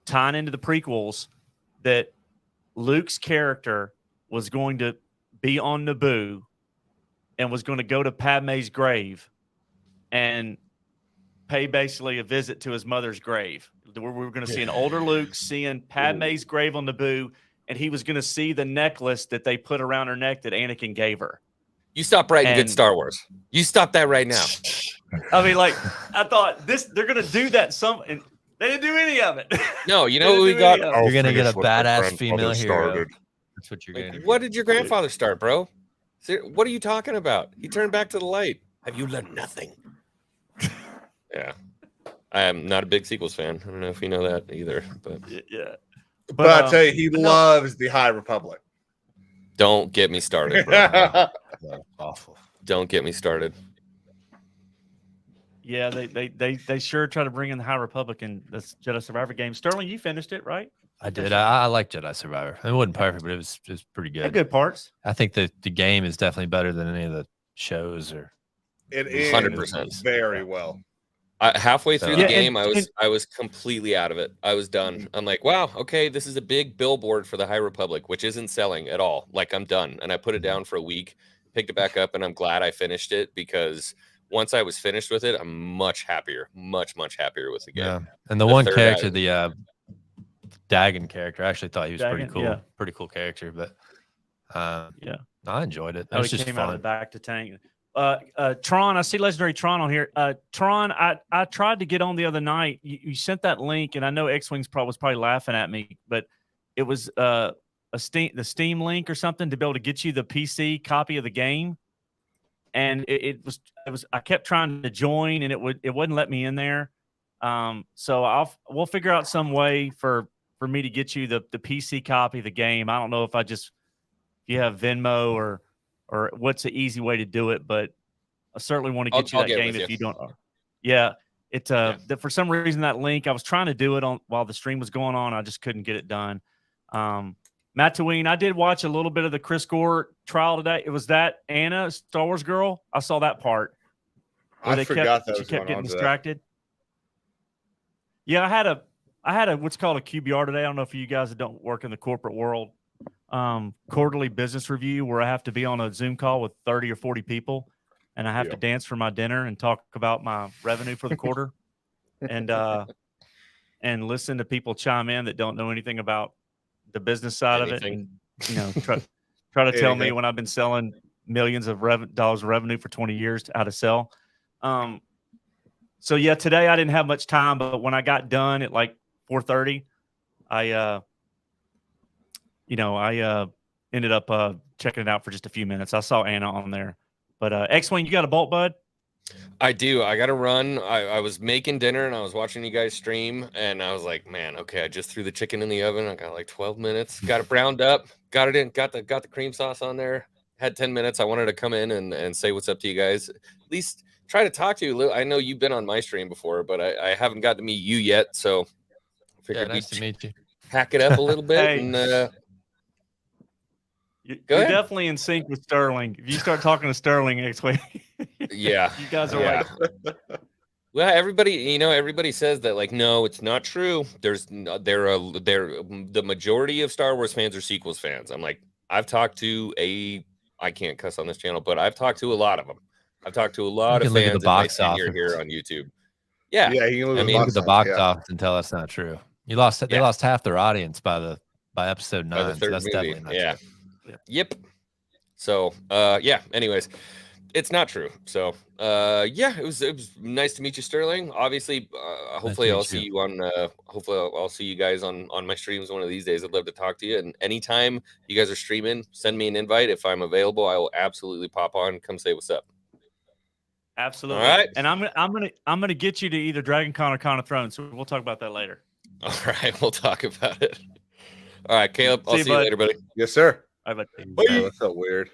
tying into the prequels, that Luke's character was going to be on Naboo and was going to go to Padme's grave and pay basically a visit to his mother's grave. We were going to see an older Luke seeing Padme's grave on Naboo, and he was going to see the necklace that they put around her neck that Anakin gave her. You stop writing And- good Star Wars. You stop that right now. I mean, like, I thought they're going to do that and they didn't do any of it. No, you They know what didn't we do any got? of it. You're gonna get a finish what my badass female grandfather hero. started. That's what you're Like, gonna. what did your grandfather start, bro? What are you talking about? He turned back to the light. Have you learned nothing? Yeah. I am not a big sequels fan. I don't know if you know that either, but Yeah. But I tell you, he no. loves the High Republic. don't get me started, bro. yeah, Awful. Don't get me started. Yeah, they sure try to bring in the High Republic in this Jedi Survivor game. Sterling, you finished it, right? I did. I like Jedi Survivor. It wasn't perfect, but it was pretty Yeah, good. good parts. I think the game is definitely better than any of the shows or. it is 100%. very well. Halfway through Yeah, the game, and- I was completely out of it. I was done. I'm like, wow, okay, this is a big billboard for the High Republic, which isn't selling at all. Like, I'm done. And I put it down for a week, picked it back up, and I'm glad I finished it because once I was finished with it, I'm much happier, much happier with the game. Yeah, and the The one third character, act. the Dagon character, I actually thought he was pretty Dagon, cool. yeah. Pretty cool character, but Yeah. I enjoyed it. It Oh, was he just came out of fun. the back to tank. Tron, I see Legendary Tron on here. Tron, I tried to get on the other night. You sent that link, and I know X-Wings was probably laughing at me, but it was the Steam link or something to be able to get you the PC copy of the game. And it was I kept trying to join, and it wouldn't let me in there. So we'll figure out some way for me to get you the PC copy of the game. I don't know if if you have Venmo or what's the easy way to do it, but I certainly want to get I'll you get that game with if you. you don't. Yeah, for some reason that link, I was trying to do it while the stream was going on. I just couldn't get it done. Tatooine, I did watch a little bit of the Chris Gore trial today. It was that Anna, Star Wars girl. I saw that part. Where I forgot that she was kept going getting on today. distracted. Yeah, I had a what's called a QBR today. I don't know if you guys that don't work in the corporate world. Quarterly business review where I have to be on a Zoom call with 30 or 40 people, and I have to dance for my dinner and talk about my revenue for the quarter, and listen to people chime in that don't know anything about the business side of it, and try to tell me Anything. when I've been selling millions of dollars of revenue for 20 years how to sell. So yeah, today I didn't have much time, but when I got done at like 4:30, I ended up checking it out for just a few minutes. I saw Anna on there, but X-Wing, you got a bolt, bud? I do. I got to run. I was making dinner and I was watching you guys stream, and I was like, man, okay, I just threw the chicken in the oven. I got like 12 minutes. Got it browned up. Got it in. Got the cream sauce on there. Had 10 minutes. I wanted to come in and say what's up to you guys. At least try to talk to you. I know you've been on my stream before, but I haven't got to meet you yet. So I Yeah, figured nice we'd to meet you. hack it up a little bit. Hey. And You're ahead. definitely in sync with Sterling. If you start talking to Sterling X-Way, yeah. you guys are Yeah. Well, everybody says that, like, no, it's not true. The majority of Star Wars fans are sequels fans. I'm like, I've talked to I can't cuss on this channel, but I've talked to a lot of them. I've talked to a lot You of can look at fans the box in my tenure office. here on YouTube. Yeah. Yeah, you can I mean, Look at the box office, office and tell that's not true. They lost half their audience by episode 9. By the So third that's movie. definitely not Yeah. true. Yep. So, anyways, it's not true. So, it was nice to meet you, Sterling. Obviously, hopefully meet I'll you. see you on hopefully I'll see you guys on my streams one of these days. I'd love to talk to you. And anytime you guys are streaming, send me an invite. If I'm available, I will absolutely pop on, come say what's up. absolutely. All right. And I'm gonna get you to either Dragon Con or Con of Thrones. So we'll talk about that later. All right, we'll talk about it. All right, Caleb, I'll See you, see you bud. later, buddy. Yes, sir. All right, Oh, that's so weird.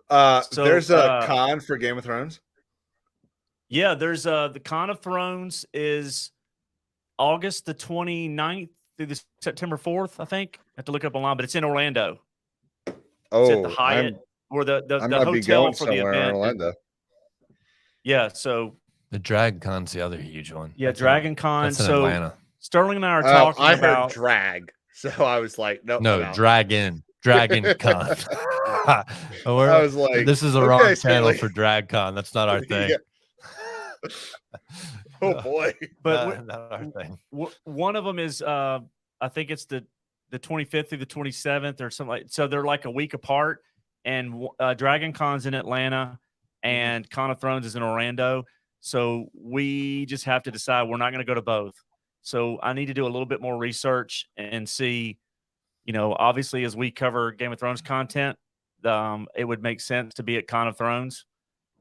So, There's a con for Game of Thrones. yeah, there's the Con of Thrones is August the 29th through this September 4th, I think. I have to look it up online, but it's in Orlando. It's Oh, at the Hyatt or the I might be hotel going for the somewhere in event. Orlando. Yeah, so The Dragon Con's the other huge one. yeah, That's in- Dragon Con. That's in So Atlanta. Sterling and I are talking I heard about drag, so I was like, nope, No, I'm out. Dragon Con. I was like, this is the okay, wrong channel Stanley. for Drag Con. That's not our thing. Yeah. Oh boy. but not our thing. one of them is I think it's the 25th through the 27th or something like. So they're like a week apart, and Dragon Con's in Atlanta, and Con of Thrones is in Orlando. So we just have to decide we're not going to go to both. So I need to do a little bit more research and see. Obviously, as we cover Game of Thrones content, it would make sense to be at Con of Thrones.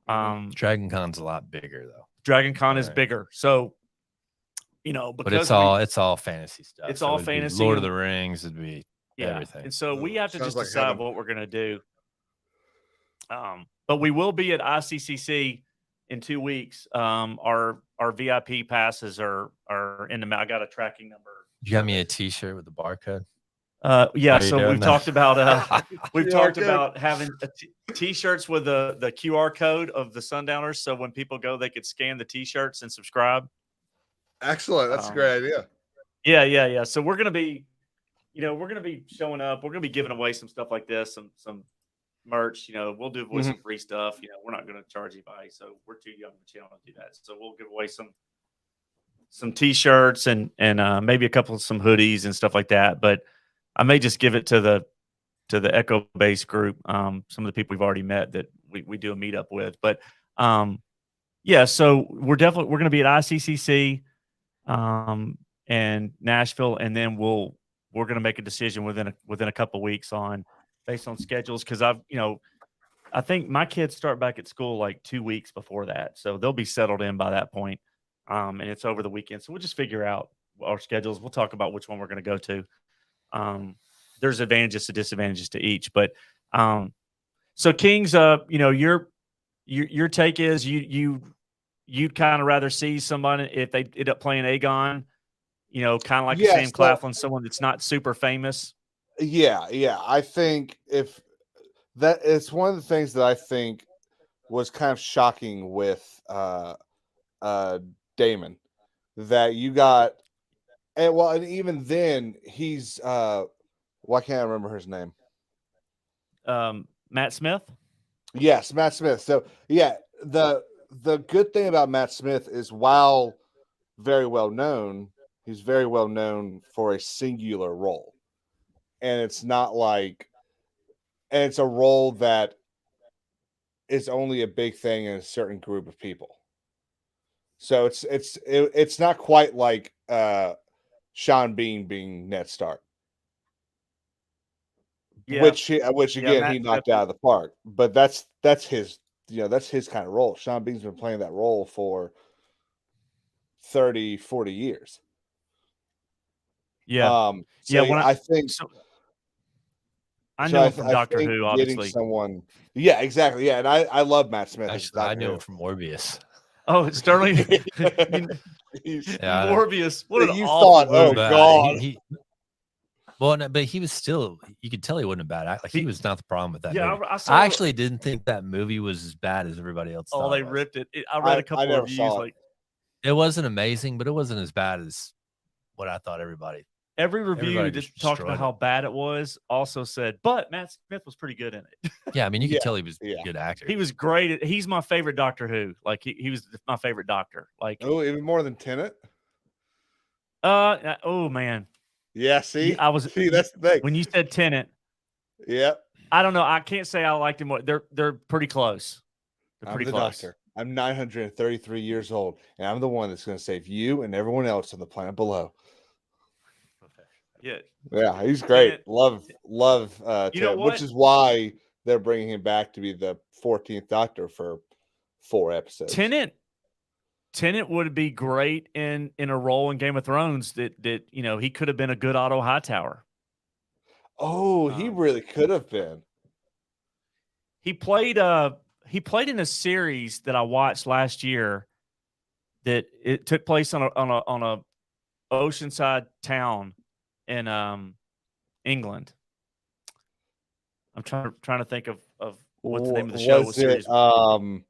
Dragon Con's a lot bigger though. Dragon Con is Right. bigger, so because But it's all fantasy stuff. It's So all it'd be fantasy Lord of and- the Rings would be yeah. everything. And so we have to Sounds just like decide heaven. what we're going to do. But we will be at ICCC in 2 weeks. Our VIP passes are in the mail. I got a tracking number. You got me a T-shirt with the barcode. Yeah. Are you So doing we've that? talked about we've QR talked code. about having T-shirts with the QR code of the Sundowners, so when people go, they could scan the T-shirts and subscribe. Excellent. That's a great idea. Yeah. So we're gonna be, we're gonna be showing up. We're gonna be giving away some stuff like this, some merch. We'll do some free stuff. We're not gonna charge anybody, so we're too young of a channel to do that. So we'll give away some T-shirts and maybe a couple of some hoodies and stuff like that. But I may just give it to the Echo Base group, some of the people we've already met that we do a meetup with. But yeah, so we're going to be at ICCC and Nashville, and then we're going to make a decision within a couple of weeks based on schedules, because I think my kids start back at school like 2 weeks before that, so they'll be settled in by that point. And it's over the weekend, so we'll just figure out our schedules. We'll talk about which one we're going to go to. There's advantages to disadvantages to each, but so Kings, your take is you'd kind of rather see somebody if they end up playing Aegon, kind of like Yeah, Sam so- Claflin, someone that's not super famous. Yeah. I think if that it's one of the things that I think was kind of shocking with Damon, that you got, and even then he's why can't I remember his name? Matt Smith. Yes, Matt Smith. So yeah, the good thing about Matt Smith is while very well known, he's very well known for a singular role. And it's not like, and it's a role that is only a big thing in a certain group of people. So it's not quite like Sean Bean being Ned Stark. Yeah. Which again Matt he knocked Smith- out of the park. But that's his that's his kind of role. Sean Bean's been playing that role for 30, 40 years. Yeah. So when I think so, I so know I him from Doctor think Who, getting obviously. someone, yeah, exactly. Yeah, and I love Matt Smith. as Actually, I Doctor knew Who. him from Morbius. Oh, it's Sterling. He's- Yeah, Morbius. What an You awful thought, oh, movie. But, God. Well, no, but he was still. You could tell he wasn't a bad actor. Like he was not the problem with that. Yeah, movie. I saw. I actually didn't think that movie was as bad as everybody else. Oh, thought they it was. ripped it. I read a couple never of reviews. saw it. Like It wasn't amazing, but it wasn't as bad as what I thought everybody. every review Everybody that just talked about destroyed how bad it was also said, but Matt Smith was pretty good in it. Yeah, I mean, you could Yeah, tell he was yeah. a good actor. He was great. He's my favorite Doctor Who. Like he was my favorite Doctor. Like Oh, even more than Tenet. oh man, Yeah, see, I was see that's the thing. when you said Tenet. Yep, I don't know. I can't say I liked him more. They're pretty close. They're I'm pretty the close. doctor. I'm 933 years old, and I'm the one that's going to save you and everyone else on the planet below. Yeah. Yeah, he's great. Tenet- Love You know Tenet, what? which is why they're bringing him back to be the 14th Doctor for 4 episodes. Tenet would be great in a role in Game of Thrones that he could have been a good Otto Hightower. Oh, he Um, really could have been. He played in a series that I watched last year that it took place on a oceanside town in England. I'm trying to think of what's the name of the show. What Was series? it oh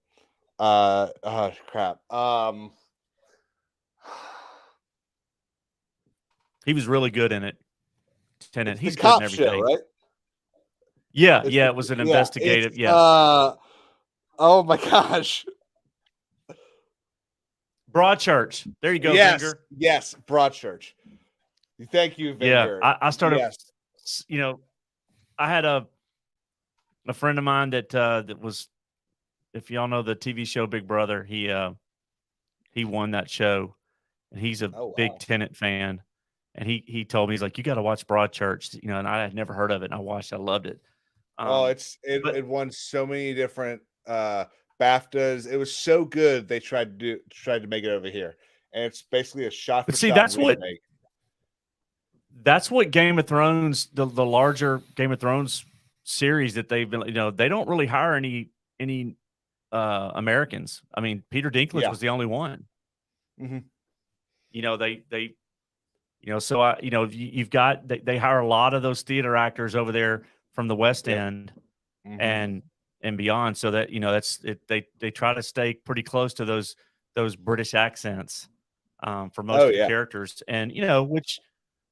crap. He was really good in it. Tennant. It's He's the good in cop everything. show, right? Yeah, It's yeah. the- It was an yeah, investigative. it's, Yeah. Oh my gosh. Broadchurch. There you go, Yes, Vinger. yes, Broadchurch. Thank you, Yeah, Vinger. I started. Yes. You know, I had a friend of mine that was, if y'all know the TV show Big Brother, he won that show, and he's a Oh, wow. big Tennant fan. And he told me, he's like, you got to watch Broadchurch, and I had never heard of it, and I watched it. I loved it. But- It won so many different BAFTAs. It was so good they tried to make it over here, and it's basically a shot for But see, shot that's what- remake. That's what Game of Thrones, the larger Game of Thrones series that they've been, they don't really hire any Americans. I mean, Peter Dinklage Yeah. was the only one. Mhm. They so you've got, they hire a lot of those theater actors over there from the West Yeah. End Mhm. and beyond, so that that's it. They try to stay pretty close to those British accents for most Oh, of the yeah. characters, and which,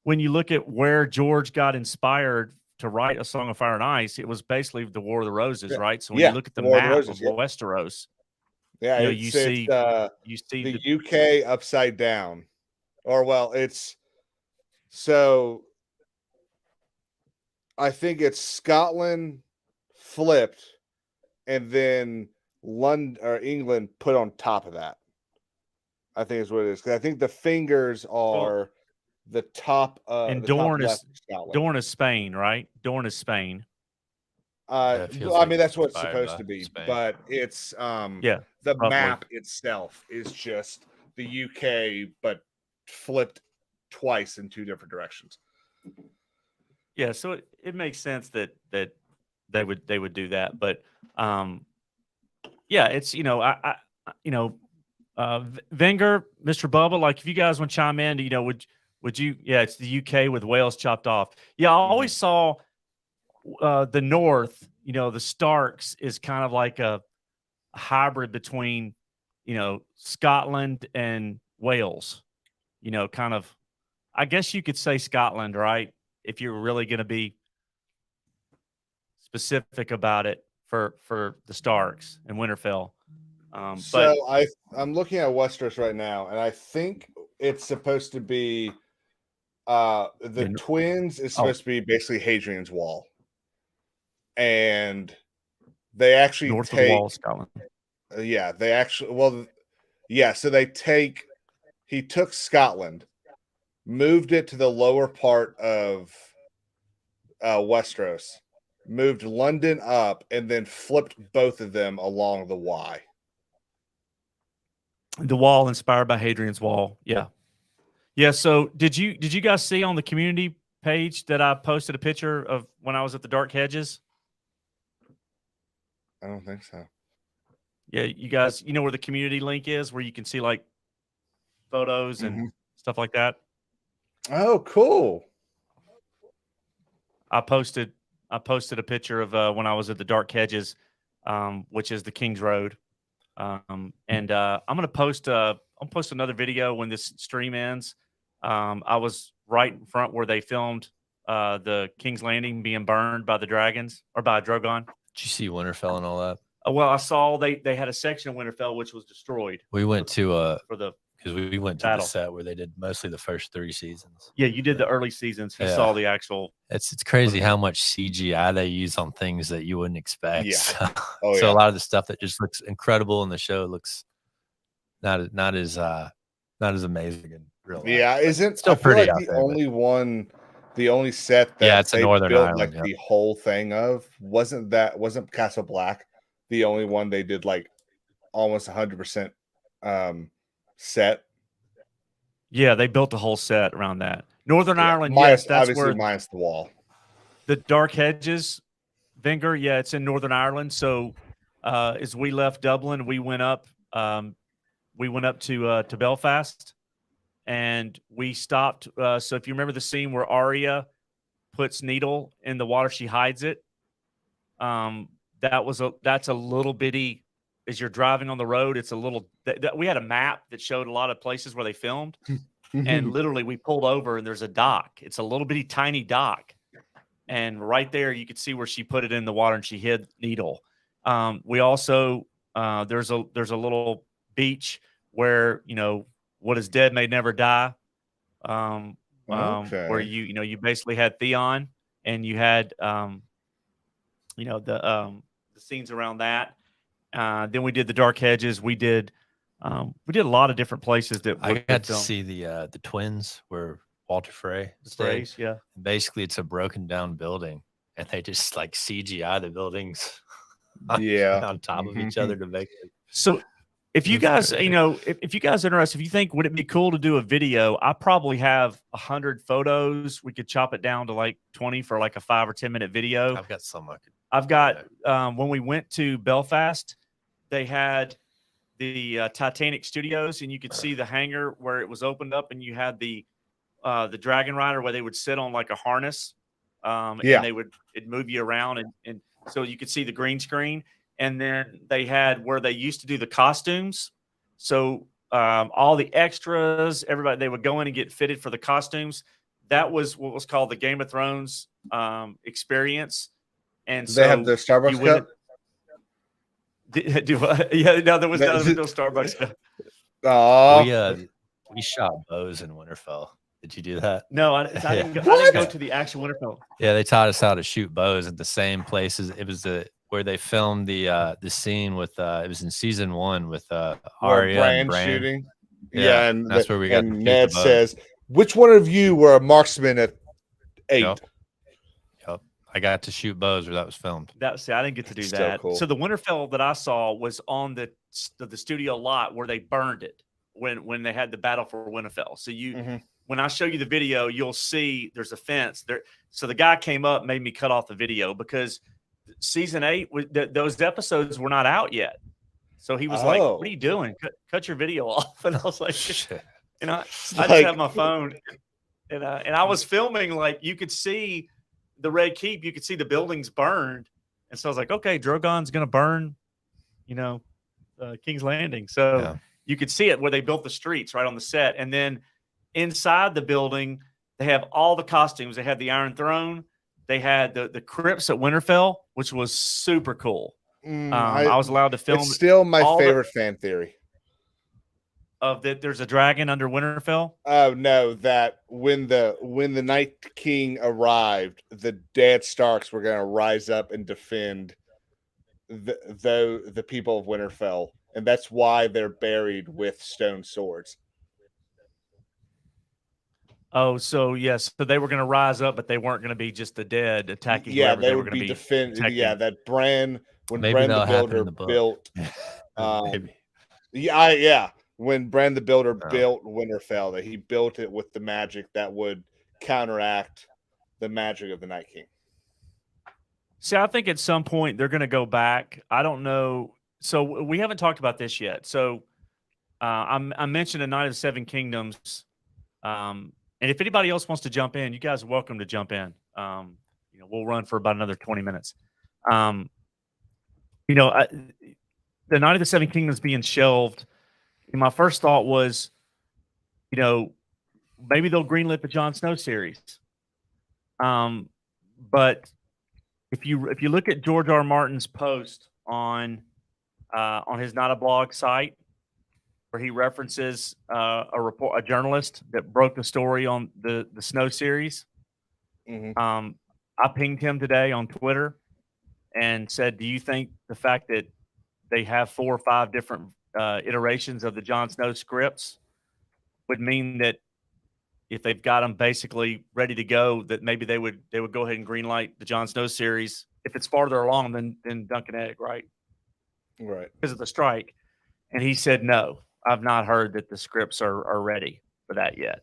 when you look at where George got inspired to write A Song of Fire and Ice, it was basically the War of the Roses, Yeah. right? So when Yeah, you look at the War of the map Roses, of yeah. Westeros, Yeah, you it's see the the UK upside down, or well, it's so. I think it's Scotland flipped, and then London or England put on top of that. I think is what it is. 'Cause I think the fingers are the top. and The top Dorne left is of Scotland. Dorne is Spain, right? Dorne is Spain. it feels I like mean, that's what it's inspired supposed by to be, Spain. but it's Yeah, the roughly. map itself is just the UK, but flipped twice in two different directions. Yeah, so it makes sense that they would do that, but yeah, it's Wenger, Mr. Bubba, like if you guys want to chime in, would you? Yeah, it's the UK with Wales chopped off. Yeah, I always saw the North, the Starks is kind of like a hybrid between Scotland and Wales. Kind of, I guess you could say Scotland, right? If you're really going to be specific about it for the Starks and Winterfell. But I'm looking at Westeros right now, and I think it's supposed to be the twins is supposed to be basically Hadrian's Wall, and they actually north of take the wall of Scotland. yeah, they actually so he took Scotland, moved it to the lower part of Westeros, moved London up, and then flipped both of them along the Y. The wall inspired by Hadrian's Wall. Yeah. Yeah. So did you guys see on the community page that I posted a picture of when I was at the Dark Hedges? I don't think so. Yeah, you guys, where the community link is, where you can see like photos and stuff like that. Oh, cool. I posted a picture of when I was at the Dark Hedges, which is the King's Road. And I'm gonna post another video when this stream ends. I was right in front where they filmed the King's Landing being burned by the dragons or by Drogon. Did you see Winterfell and all that? Well, I saw they had a section of Winterfell which was destroyed. We went to for the because we went to battle. the set where they did mostly the first 3 seasons. Yeah, you did the early seasons. He Yeah. saw the actual. It's crazy how much CGI they use on things that you wouldn't expect. Yeah. So, Oh, so yeah. a lot of the stuff that just looks incredible in the show looks not as amazing in real life. Yeah, isn't Still I feel pretty like out the there, but- only set that Yeah, it's in they Northern built Ireland, like yeah. the whole thing of wasn't Castle Black the only one they did like almost 100% set. Yeah, they built a whole set around that. Northern Yeah, Ireland, minus, yes, that's obviously where minus the wall. the Dark Hedges, Vinger, yeah, it's in Northern Ireland. So as we left Dublin, we went up to Belfast, and we stopped. So if you remember the scene where Arya puts Needle in the water, she hides it. That's a little bitty. As you're driving on the road, it's a little. We had a map that showed a lot of places where they filmed, and literally we pulled over and there's a dock. It's a little bitty tiny dock, and right there you could see where she put it in the water and she hid Needle. We also there's a little beach where what is dead may never die. Where you basically had Theon and you had the scenes around that. Then we did the Dark Hedges. We did a lot of different places that I got to see the twins where Walter Frey stayed. Yeah. Basically, it's a broken down building, and they just like CGI the buildings on top of each other to make it. So if you guys, if you guys are interested, if you think, would it be cool to do a video? I probably have 100 photos. We could chop it down to like 20 for like a 5 or 10 minute video. I've got some. I've got, when we went to Belfast, they had the Titanic Studios, and you could see the hangar where it was opened up, and you had the Dragon Rider where they would sit on like a harness, and it'd move you around, and so you could see the green screen. And then they had where they used to do the costumes. So all the extras, everybody, they would go in and get fitted for the costumes. That was what was called the Game of Thrones experience. And so they have the Starbucks cup. There was no Starbucks cup. Oh, we shot bows in Winterfell. Did you do that? No, I didn't go to the actual Winterfell. Yeah, they taught us how to shoot bows at the same places. It was where they filmed the scene with it was in season 1 with Arya and Bran shooting. Yeah, and that's where we got. And Ned says, "Which one of you were a marksman at 8?" Yep. I got to shoot bows where that was filmed. I didn't get to do that. Cool. So the Winterfell that I saw was on the studio lot where they burned it when they had the battle for Winterfell. So when I show you the video, you'll see there's a fence there. So the guy came up, made me cut off the video because season 8, those episodes were not out yet. So he was like, "What are you doing? Cut your video off." And I was like, I just have my phone, and I was filming. Like you could see the Red Keep, you could see the buildings burned, and so I was like, "Okay, Drogon's gonna burn, King's Landing." So you could see it where they built the streets right on the set, and then inside the building they have all the costumes. They had the Iron Throne. They had the crypts at Winterfell, which was super cool. I was allowed to film. It's still my favorite fan theory. Of that, there's a dragon under Winterfell. Oh no! That when the Night King arrived, the dead Starks were going to rise up and defend the people of Winterfell, and that's why they're buried with stone swords. Oh, so yes, so they were going to rise up, but they weren't going to be just the dead attacking. Yeah, they would be defending. Yeah, that Bran when Maybe Bran the Builder built. When Bran the Builder built Winterfell, that he built it with the magic that would counteract the magic of the Night King. See, I think at some point they're going to go back. I don't know. So we haven't talked about this yet. So I mentioned A Night of the Seven Kingdoms. And if anybody else wants to jump in, you guys are welcome to jump in. We'll run for about another 20 minutes. The Night of the Seven Kingdoms being shelved. My first thought was, maybe they'll greenlit the Jon Snow series. But if you look at George R. R. Martin's post on his Not a Blog site, where he references a journalist that broke the story on the Snow series, I pinged him today on Twitter and said, "Do you think the fact that they have 4 or 5 different iterations of the Jon Snow scripts would mean that if they've got them basically ready to go, that maybe they would go ahead and greenlight the Jon Snow series if it's farther along than Dunk and Egg, right? Right. Because of the strike." And he said, "No, I've not heard that the scripts are ready for that yet."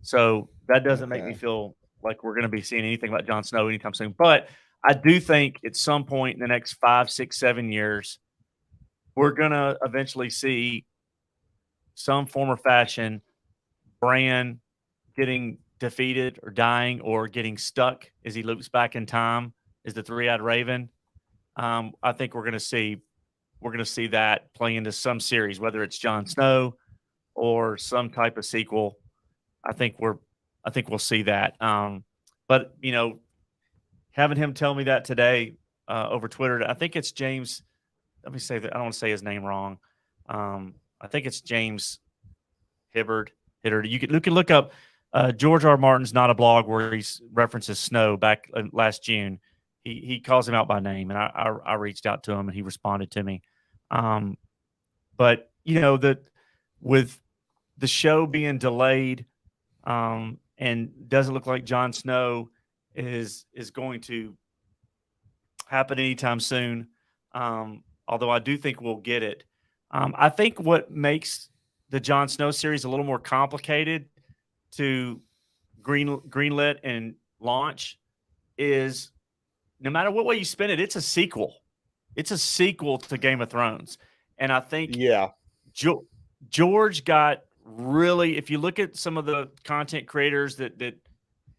So that doesn't make me feel like we're going to be seeing anything about Jon Snow anytime soon. But I do think at some point in the next 5, 6, 7 years, we're going to eventually see some form or fashion Bran getting defeated or dying or getting stuck as he loops back in time as the three-eyed raven. I think we're going to see that play into some series, whether it's Jon Snow or some type of sequel. I think we'll see that. But having him tell me that today over Twitter, I think it's James. Let me say that I don't want to say his name wrong. I think it's James Hibbard. You can look up George R. Martin's Not a Blog where he references Snow back last June. He calls him out by name, and I reached out to him and he responded to me. But with the show being delayed, and doesn't look like Jon Snow is going to happen anytime soon. Although I do think we'll get it. I think what makes the Jon Snow series a little more complicated to greenlit and launch is no matter what way you spin it, it's a sequel. It's a sequel to Game of Thrones. And I think George got really, if you look at some of the content creators that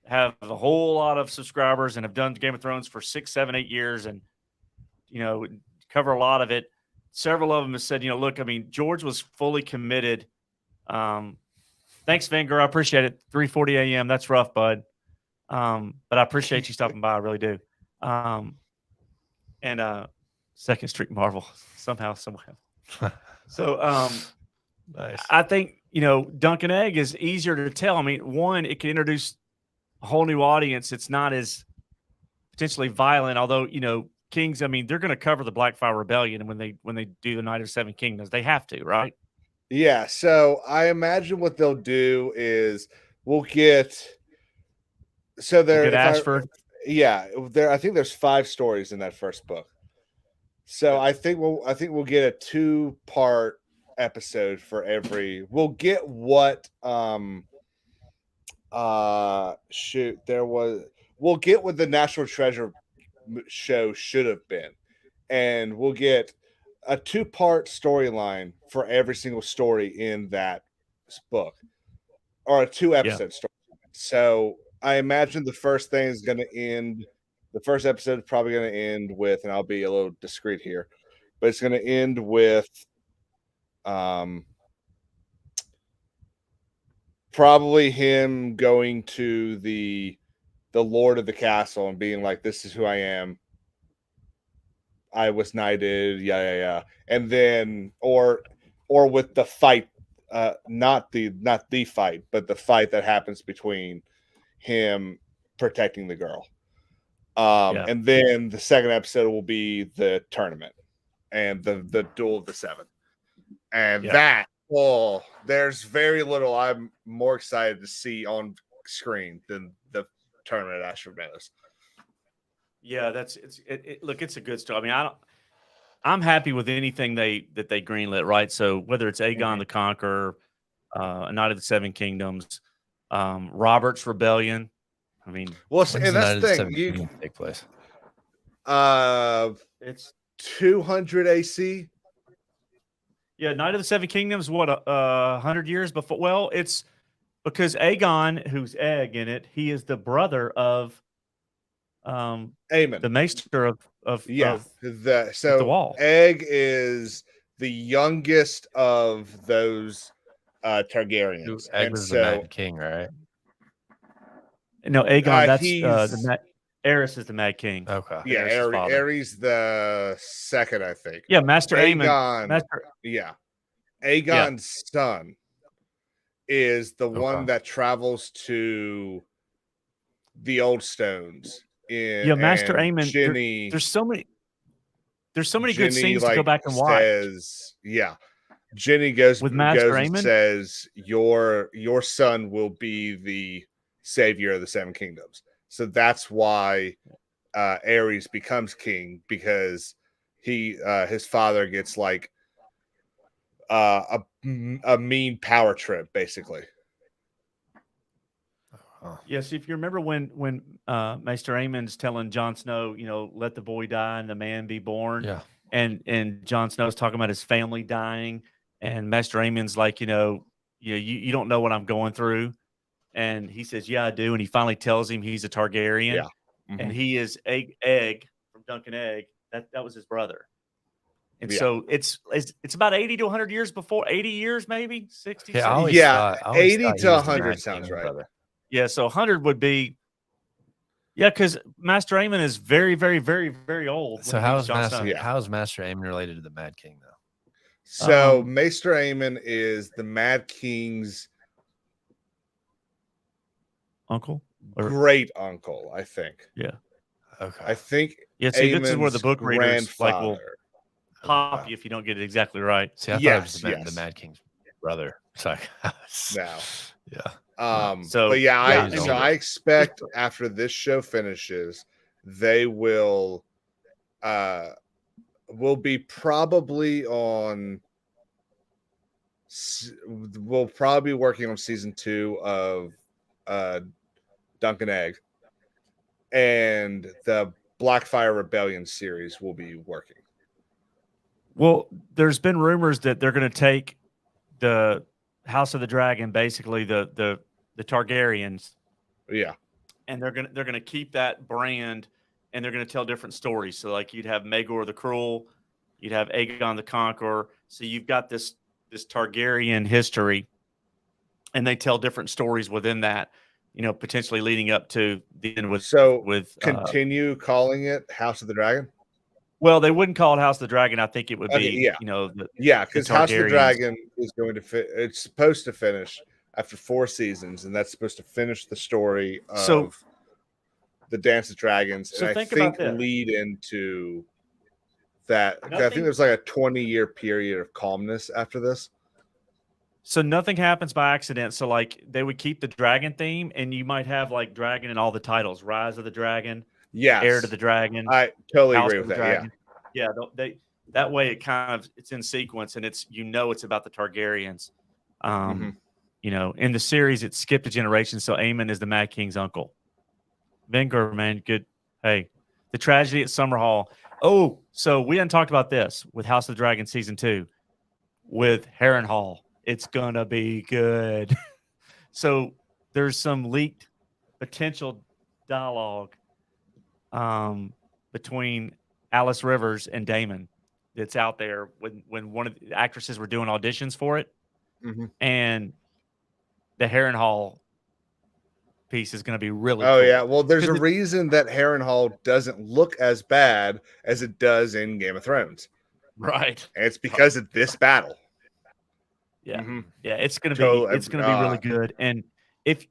have a whole lot of subscribers and have done Game of Thrones for 6, 7, 8 years and, cover a lot of it. Several of them have said, look, I mean, George was fully committed. Thanks, Venger. I appreciate it. 3:40 a.m. That's rough, bud. But I appreciate you stopping by. I really do. And Second Street Marvel somehow, somewhere. So Nice. I think, Dunk and Egg is easier to tell. I mean, one, it can introduce a whole new audience. It's not as potentially violent, although, Kings, I mean, they're going to cover the Blackfire Rebellion when they do the Night of Seven Kingdoms. They have to, right? Yeah. So I imagine what they'll do is we'll get Ashford. I think there's 5 stories in that first book. So I think we'll get a 2-part episode for every. We'll get what we'll get what the National Treasure show should have been, and we'll get a 2-part storyline for every single story in that book, or a 2-episode story. So I imagine the first thing is going to end. The first episode is probably going to end with, and I'll be a little discreet here, but it's going to end with probably him going to the lord of the castle and being like, this is who I am. I was knighted. Yeah. And then, or with the fight, not the fight, but the fight that happens between him protecting the girl. And then the second episode will be the tournament and the Duel of the Seven. And there's very little I'm more excited to see on screen than the tournament at Ashford Meadows. Yeah, look, it's a good story. I mean, I'm happy with anything that they greenlit, right? So whether it's Aegon the Conqueror, Night of the Seven Kingdoms, Robert's Rebellion. I mean, and that's the thing. You can take place. It's 200 AC. Yeah, Night of the Seven Kingdoms. What 100 years before? Well, it's because Aegon, who's Egg in it, he is the brother of Aemon, the Maester of the Wall. Egg is the youngest of those Targaryens. Egg was the Mad King, right? No, Aegon. Aerys is the Mad King. Okay. Yeah, Aerys the second, I think. Yeah, Master Aemon. Aegon's son is the one that travels to the Old Stones. Master Aemon. Ginny, there's so many good scenes to go back and watch. Ginny goes with Master Aemon and says, "Your son will be the savior of the Seven Kingdoms." So that's why Aerys becomes king, because his father gets like a mean power trip, basically. Yes, if you remember when Maester Aemon's telling Jon Snow, let the boy die and the man be born. Yeah. And Jon Snow's talking about his family dying, and Maester Aemon's like, you don't know what I'm going through. And he says, yeah, I do. And he finally tells him he's a Targaryen. Yeah. And he is Egg from Duncan Egg. That was his brother. And so it's about 80 to 100 years before, 80 years, maybe 60. Yeah, 70. I always 80 thought to he was the 100 Mad sounds King's right. brother. Yeah. So 100 would be, because Master Aemon is very, very, very, very old. So when he was Jon Snow. how is Master Aemon related to the Mad King though? So Maester Aemon is the Mad King's Uncle? Or- great uncle, I think. Yeah. Okay. I think Yeah. See, this is where the Aemon's book readers will grandfather. pop you if you don't get it exactly right. See, I thought Yes, it was yes. the Mad King's brother. Sorry. No. Yeah. So- but yeah, yeah, so older. I expect after this show finishes, they will be probably on we'll probably be working on season 2 of Duncan Egg, and the Blackfire Rebellion series will be working. Well, there's been rumors that they're going to take the House of the Dragon, basically the Targaryens, Yeah. and they're going to keep that brand, and they're going to tell different stories. So like you'd have Maegor the Cruel, you'd have Aegon the Conqueror. So you've got this Targaryen history, and they tell different stories within that, potentially leading up to the end with Continue calling it House of the Dragon. well, they wouldn't call it House of the Dragon. I think it would Okay, be, yeah. Because House of the Targaryens. Dragon is going to it's supposed to finish after 4 seasons, and that's supposed to finish the story of the Dance of Dragons. So And think I think about this. lead into that. 'Cause I Nothing- think there's like a 20-year period of calmness after this. So nothing happens by accident. So like they would keep the dragon theme, and you might have like dragon in all the titles: Rise of the Dragon, Yes. Heir to the Dragon, I totally House agree of with the that. Dragon. Yeah, they that way it it's in sequence, and it's about the Targaryens. In the series it skipped a generation, so Aemon is the Mad King's uncle. Venger, man, good. Hey, the tragedy at Summerhall. Oh, so we hadn't talked about this with House of the Dragon season 2 with Harrenhal. It's gonna be good. So there's some leaked potential dialogue between Alice Rivers and Damon that's out there when one of the actresses were doing auditions for it, Mhm. and the Harrenhal piece is going to be really Oh cool. yeah. Well, there's a 'Cause reason that Harrenhal doesn't look as bad as it does in Game of Thrones, right. and it's because of this battle. Yeah. Mhm. Yeah, it's going to So, be really good. And if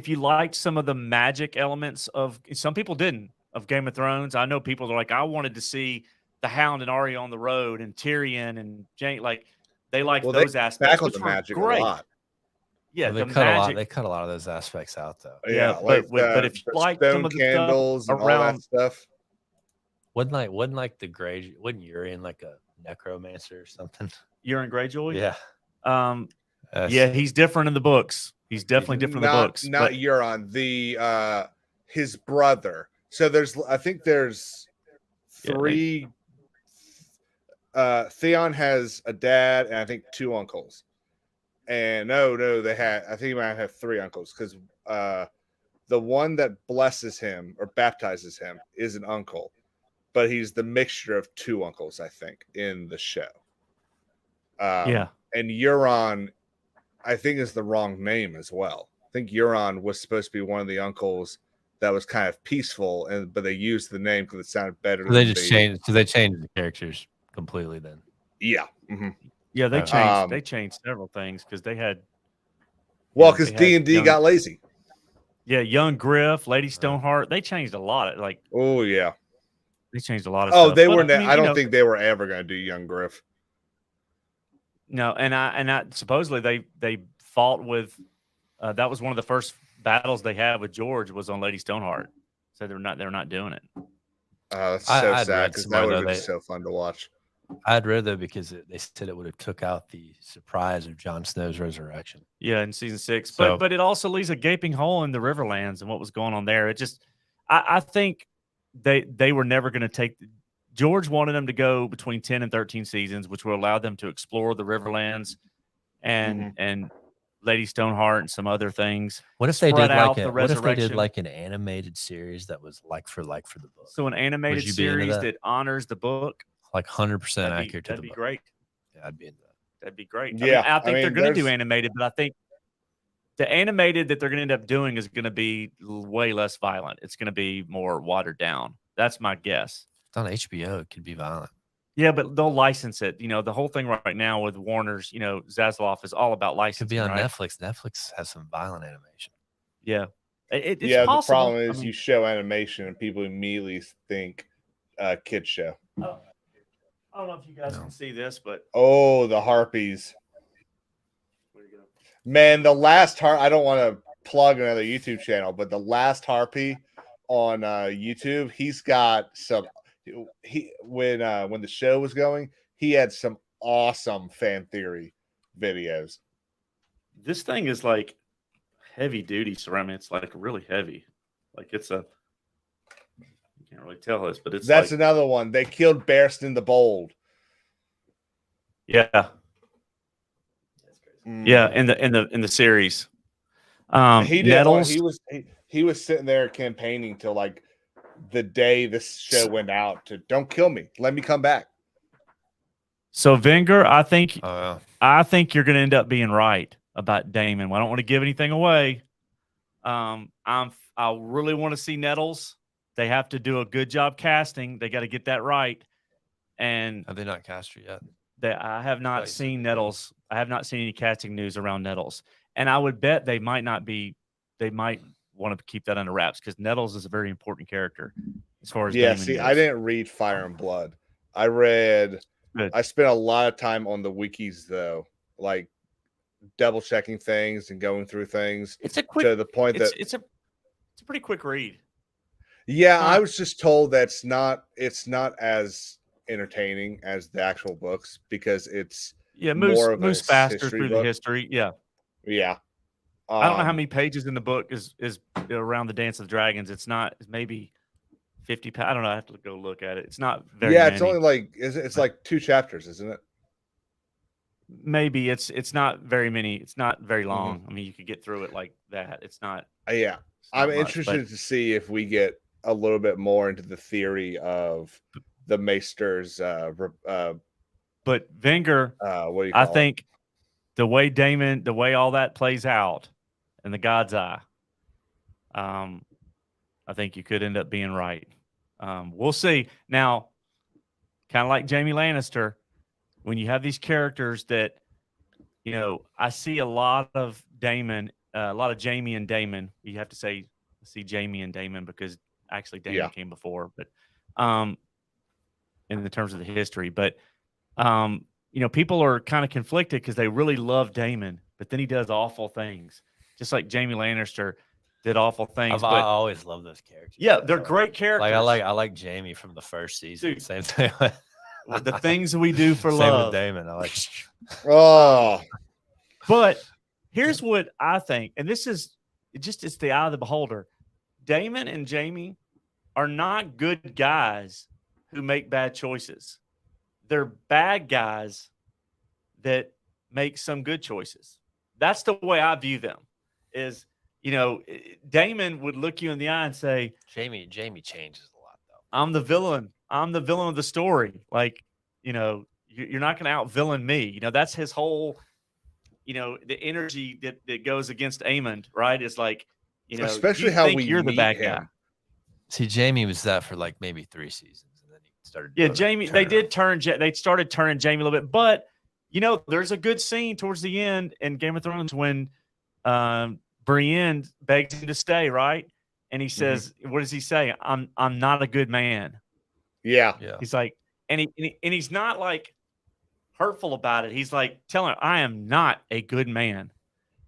you liked some of the magic elements of, some people didn't, of Game of Thrones. I know people are like, I wanted to see the Hound and Arya on the road, and Tyrion and Jane, like they liked Well, those aspects. Tackled Which the were magic great. a lot. Yeah, Well, the magic. They cut a lot of those aspects out though. Yeah, but if you the like stone some of the stuff candles and all around- that stuff. Wasn't like the Grey? Wasn't Urian like a necromancer or something? Euron Greyjoy. Yeah. Yeah, he's different in the books. He's definitely different in the books. Not but- Euron, his brother. So I think there's Yeah, 3. Theon has a dad and I think 2 uncles. And I think he might have 3 uncles, because the one that blesses him or baptizes him is an uncle, but he's the mixture of 2 uncles, I think, in the show. yeah. And Euron, I think, is the wrong name as well. I think Euron was supposed to be one of the uncles that was kind of peaceful, but they used the name because it sounded better. So they just changed. So they changed the characters completely then. Yeah. Mhm. Yeah, they Okay. changed. They changed several things because they had. Well, Yeah, because they had D&D young- got lazy. Yeah, young Griff, Lady Stoneheart. They changed a lot. Oh yeah. They changed a lot of Oh, stuff. they But, were. I mean, I don't think they were ever going to do young Griff. No, and I supposedly they fought with. That was one of the first battles they had with George was on Lady Stoneheart. So they're not doing it. That's I- so I'd sad read because that somewhere, would have though, been so fun to watch. I'd read though because they said it would have took out the surprise of Jon Snow's resurrection. Yeah, in season 6, So- but it also leaves a gaping hole in the Riverlands and what was going on there. It just, I think they were never going to take George wanted them to go between 10 and 13 seasons, which will allow them to explore the Riverlands and Lady Stoneheart and some other things. What if they Spread did out like the a, what if they did resurrection. like an animated series that was like for the book? So an animated you be into series that? that honors the book, Like 100% that'd be, accurate to that'd the be book. great. Yeah, I'd be into that. That'd be great. Yeah, I think they're going to do there's- animated, but I think the animated that they're going to end up doing is going to be way less violent. It's going to be more watered down. That's my guess. It's on HBO. It could be violent. Yeah, but they'll license it. You know, the whole thing right now with Warner's, you know, Zaslav is all about It licensing. could be on right? Netflix. Netflix has some violent animation. Yeah. It's yeah, possible. the problem is I mean, you show animation and people immediately think kid show. I don't know if you guys No. can see this, but Oh, the harpies. where you go? Man, the last I don't want to plug another YouTube channel, but the last harpy on YouTube, he's got some. When the show was going, he had some awesome fan theory videos. This thing is like heavy duty ceramic. It's like really heavy. Like it's a. You can't really tell this, but it's That's like, another one. They killed Bearston the Bold. yeah, Mm. yeah. In the series, He did. Nettles. He was sitting there campaigning till like the day this show went out to don't kill me, let me come back. So Venger, I think Oh, you're going to end up being right about Damon. I don't want to give anything away. I really want to see Nettles. They have to do a good job casting. They got to get that right. And have they not cast her yet? I have not Right, so seen they're good. Nettles. I have not seen any casting news around Nettles. And I would bet they might want to keep that under wraps because Nettles is a very important character as far as Yeah, Damon see, goes. I didn't read Fire and Blood. I spent a lot of time on the wikis though, like double checking things and going through things It's a quick. to the point that It's a pretty quick read. yeah, I not- was just told that it's not as entertaining as the actual books because it's Yeah, more of a moves faster history through book. the history. Yeah. yeah. I don't know how many pages in the book is around the Dance of the Dragons. It's maybe 50. I don't know. I have to go look at it. It's not very. Yeah, it's many. only like it's like 2 chapters, isn't it? Maybe it's not very many. It's not very Mm-hmm. long. I mean, you could get through it like that. It's not. Yeah. it's not I'm much, interested to see if we get a little bit more into the theory of the Maesters. But Venger, What do you? I Call think the way all that plays out, in the God's eye, I think you could end up being right. We'll see. Now, kind of like Jaime Lannister, when you have these characters that, you know, I see a lot of Daemon, a lot of Jaime and Daemon. You have to see Jaime and Daemon because actually Daemon Yeah. came before, but in the terms of the history, but you know, people are kind of conflicted because they really love Daemon, but then he does awful things, just like Jaime Lannister did awful things. I But always love those characters. yeah, they're great characters. Like I like Jamie from the first season. Dude. Same thing. With the things we do for Same love. with Damon. I like. Oh, But here's what I think, and this is it's the eye of the beholder. Daemon and Jaime are not good guys who make bad choices. They're bad guys that make some good choices. That's the way I view them. Is, you know, Daemon would look you in the eye and say, Jamie changes a lot though. I'm the villain. I'm the villain of the story. Like, you know, you're not going to out villain me. You know, that's his whole, you know, the energy that goes against Aemond, right? It's like, you know, especially you how think we you're the meet bad him. guy. See, Jamie was that for like maybe 3 seasons, and then he started. Yeah, doing a Jaime, they did turnaround. they started turning Jaime a little bit, but you know, there's a good scene towards the end in Game of Thrones when Brienne begs him to stay, right? And he says, what does he say? I'm not a good man. yeah. Yeah. He's like, and he's not like hurtful about it. He's like telling her, I am not a good man.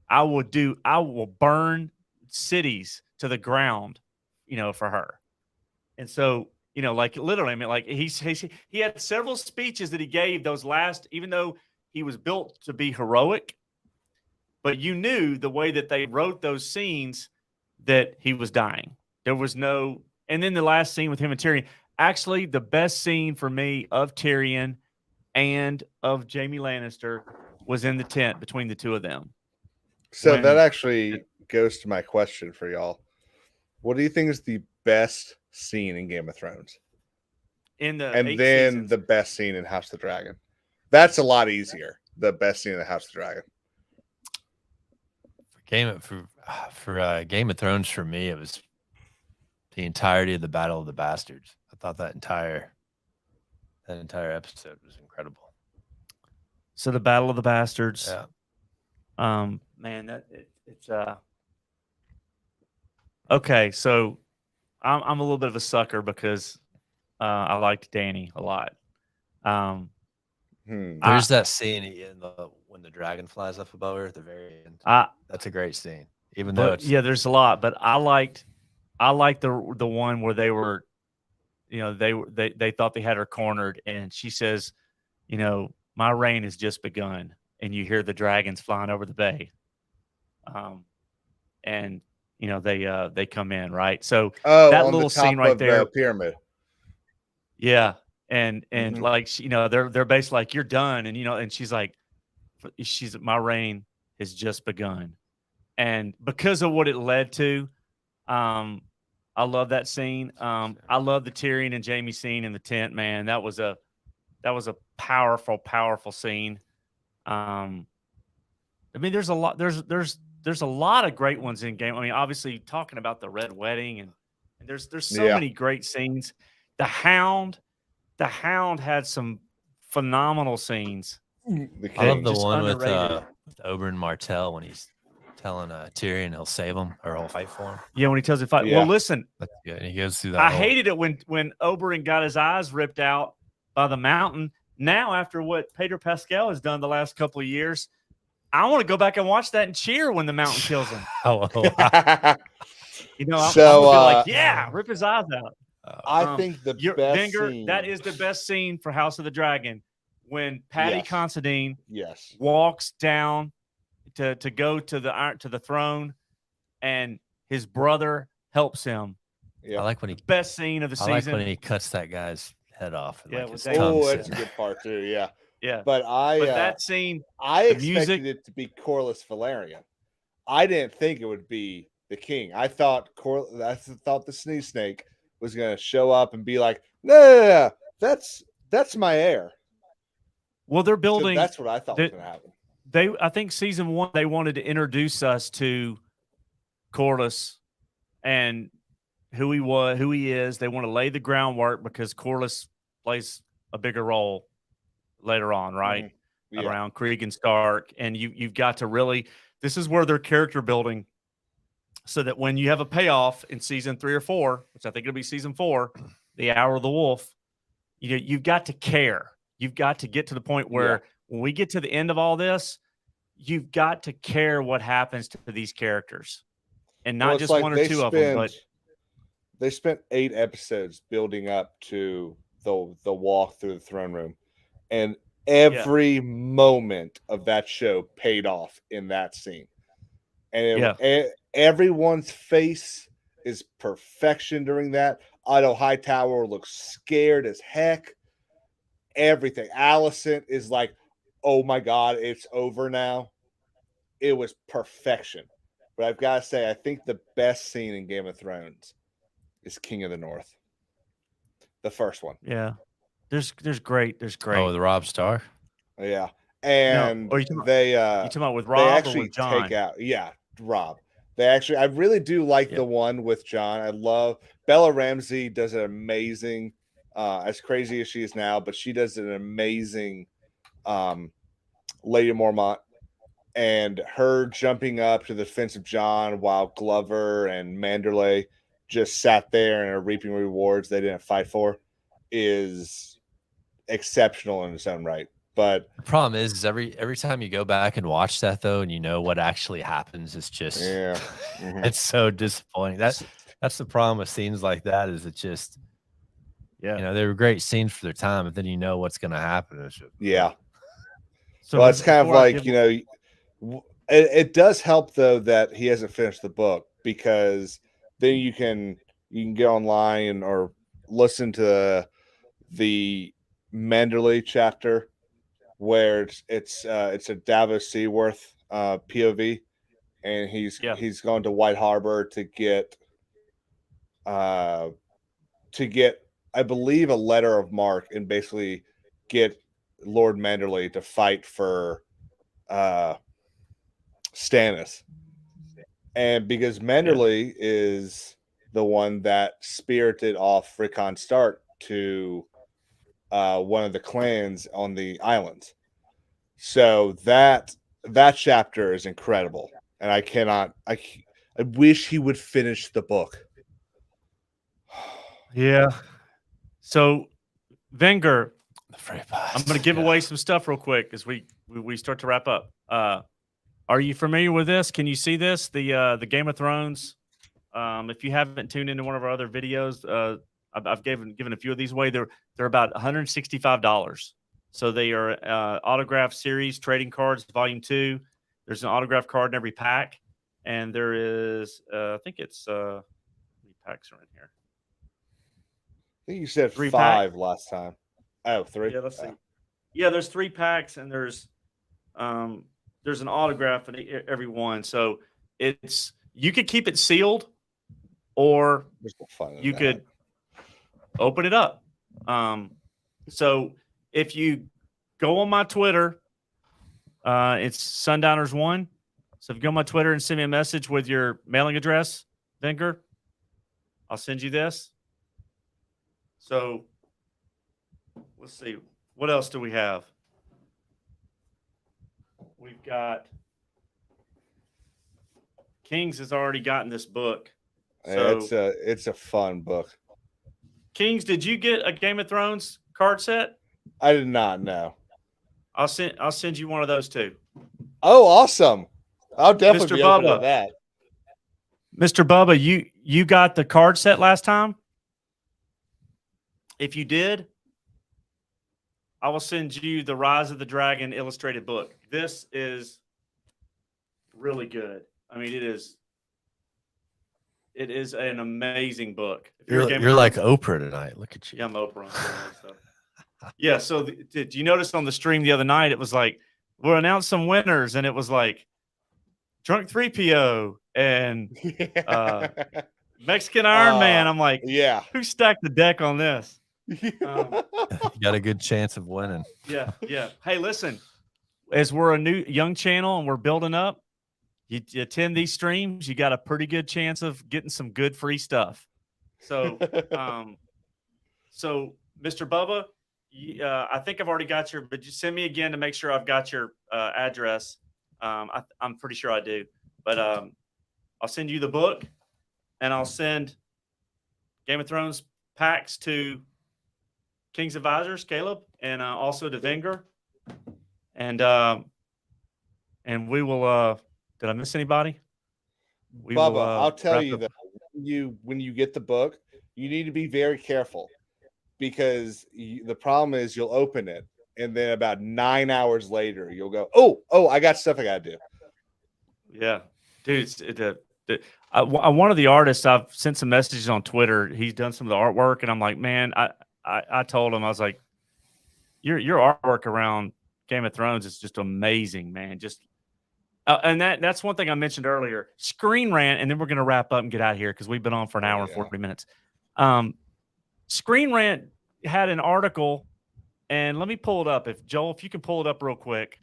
I will burn cities to the ground, you know, for her. And so, you know, like literally, I mean, like he had several speeches that he gave those last, even though he was built to be heroic, but you knew the way that they wrote those scenes that he was dying. There was no, and then the last scene with him and Tyrion, actually the best scene for me of Tyrion and of Jaime Lannister was in the tent between the two of them. So When- that actually goes to my question for y'all. What do you think is the best scene in Game of Thrones? In the And 8 then seasons. the best scene in House of the Dragon. That's a lot easier. The best scene in the House of the Dragon. Game of Thrones for me, it was the entirety of the Battle of the Bastards. I thought that entire episode was incredible. So the Battle of the Bastards. Yeah. Man, it's okay. So I'm a little bit of a sucker because I liked Danny a lot. There's that scene when the dragon flies up above her at the very end. That's a great scene. Even though it's there's a lot, but I liked the one where they were, they thought they had her cornered, and she says, my reign has just begun, and you hear the dragons flying over the bay, and they come in, right? So that on little the top scene right of there, the pyramid. yeah, and Mhm. like they're basically like, you're done, and and she's like, my reign has just begun, and because of what it led to, I love that scene. I love the Tyrion and Jaime scene in the tent, man. That was a powerful scene. I mean, there's a lot. There's a lot of great ones in game. I mean, obviously talking about the Red Wedding, and there's so Yeah. many great scenes. The Hound had some phenomenal scenes. The I love king. the just one with underrated. Oberyn Martell when he's telling Tyrion he'll save him or he'll fight for him. Yeah, when he tells you fight. Yeah. Well, listen, That's good. And he goes through that. I whole- hated it when Oberyn got his eyes ripped out by the mountain. Now, after what Pedro Pascal has done the last couple of years, I want to go back and watch that and cheer when the mountain kills him. Oh, I'm So, gonna be like, yeah, rip his eyes out. I think the best Venger, scene. that is the best scene for House of the Dragon when Patty Yes. Considine Yes. walks down to go to the throne, and his brother helps him. Yeah. I like when he Best scene of the I like season. when he cuts that guy's head off. And Yeah, like with his that- tongue Oh, that's a sitting good part too. Yeah. Yeah, But that scene, I the expected music- it to be Corlys Velaryon. I didn't think it would be the king. I thought the Sneeze Snake was going to show up and be like, no, that's my heir. well, they're So building. that's what I thought was the- going to happen. I think season 1 they wanted to introduce us to Corlys and who he is. They want to lay the groundwork because Corlys plays a bigger role later on, right? Mhm. Yeah. Around Krieg and Stark, and you've got to really. This is where their character building, so that when you have a payoff in season 3 or 4, which I think it'll be season 4, the Hour of the Wolf, you've got to care. You've got to get to the point where when we get to the end of all this, you've got to care what happens to these characters, and not Well, it's just like one or they two of them, but they spent 8 episodes building up to the walk through the throne room, and every moment of that show paid off in that scene. And everyone's face is perfection during that. Otto Hightower looks scared as heck. Everything. Allison is like, oh my God, it's over now. It was perfection. But I've got to say, I think the best scene in Game of Thrones is King of the North. The first one. yeah, there's great. Oh, the Rob Starr. Yeah. And or you talking they you talking about with they Rob or actually with John? take out Rob. I really do like the one with John. I love Bella Ramsey does an amazing as crazy as she is now, but she does an amazing Lady Mormont, and her jumping up to the defense of John while Glover and Manderley just sat there and are reaping rewards they didn't fight for is exceptional in its own right. But The problem is every time you go back and watch that though, and you know what actually happens, it's just yeah, mhm. it's so disappointing. That's the problem with scenes like that. Is it just they were great scenes for their time, but then you know what's going to happen. It's just, Yeah. So Well, it's kind of before I like, give- it does help though that he hasn't finished the book, because then you can get online or listen to the Manderley chapter where it's a Davos Seaworth POV, and he's going to White Harbor to get I believe a letter of marque and basically get Lord Manderley to fight for Stannis. And because Manderley is the one that spirited off Rickon Stark to one of the clans on the islands. So that chapter is incredible. And I wish he would finish the book. Yeah. So Venger, The Free Pass. I'm going to give away some stuff real quick as we start to wrap up. Are you familiar with this? Can you see this? The Game of Thrones. If you haven't tuned into one of our other videos, I've given a few of these away. They're about $165. So they are autograph series trading cards, volume 2. There's an autograph card in every pack, and there is I think it's how many packs are in here? I think you said 3 5 last time. Oh, 3. Yeah, let's see. Yeah, there's 3 packs, and there's an autograph in every one. So you could keep it sealed, or There's no fun in you that. could open it up. So if you go on my Twitter, it's Sundowners1. So if you go on my Twitter and send me a message with your mailing address, Venger, I'll send you this. So let's see. What else do we have? We've got Kings has already gotten this book. So It's a fun book. Kings, did you get a Game of Thrones card set? I did not know. I'll send you one of those too. Oh, awesome! I'll definitely Mr. be open to Bubba. that. Mr. Bubba, you got the card set last time? If you did, I will send you the Rise of the Dragon illustrated book. This is really good. I mean, it is an amazing book. If you're a Game of You're like Thrones- Oprah tonight. Look at you. Yeah, I'm Oprah on some of that stuff. Yeah, so did you notice on the stream the other night, it was like, we'll announce some winners, and it was like Drunk 3PO and Mexican Iron Man. I'm like, yeah. who stacked the deck on this? You got a good chance of winning. Yeah. Hey, listen, as we're a new young channel and we're building up, you attend these streams, you got a pretty good chance of getting some good free stuff. So, so Mr. Bubba, I think I've already got but you send me again to make sure I've got your address. I'm pretty sure I do, but I'll send you the book, and I'll send Game of Thrones packs to King's Advisors, Caleb, and also to Venger. And we will. Did I miss anybody? Bubba, I'll tell you that when you get the book, you need to be very careful, because the problem is you'll open it, and then about 9 hours later you'll go, oh, I got stuff I gotta do. Yeah, dude. One of the artists, I've sent some messages on Twitter. He's done some of the artwork, and I'm like, man, I told him, I was like, your artwork around Game of Thrones is just amazing, man. Just and that's one thing I mentioned earlier. Screen Rant, and then we're gonna wrap up and get out of here because we've been on for an hour and 40 minutes. Screen Rant had an article, and let me pull it up. If you can pull it up real quick.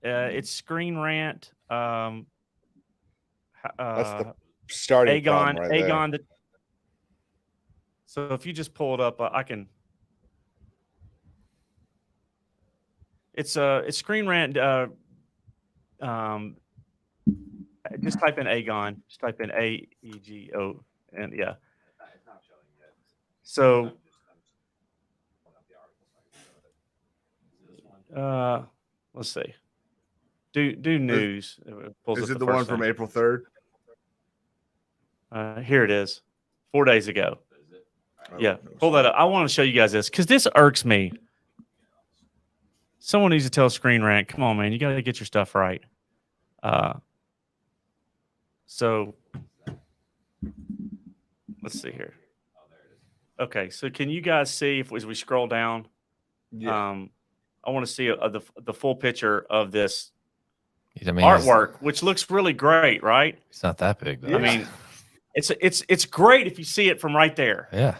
It's Screen Rant. That's the starting problem right there. So if you just pull it up, I can. It's Screen Rant. Just type in Aegon. Just type in AEGO, and yeah. So, let's see. Do news. Is it the one from April 3rd? Here it is. 4 days ago. Oh, Yeah, pull that up. I want to show you guys this because this irks me. Someone needs to tell Screen Rant, come on, man, you got to get your stuff right. So let's see here. Okay, so can you guys see if as we scroll down? Yeah. I want to see the full picture of this I mean, artwork, which looks really great, right? It's not that big, though. Yeah. I mean, it's great if you see it from right there. yeah.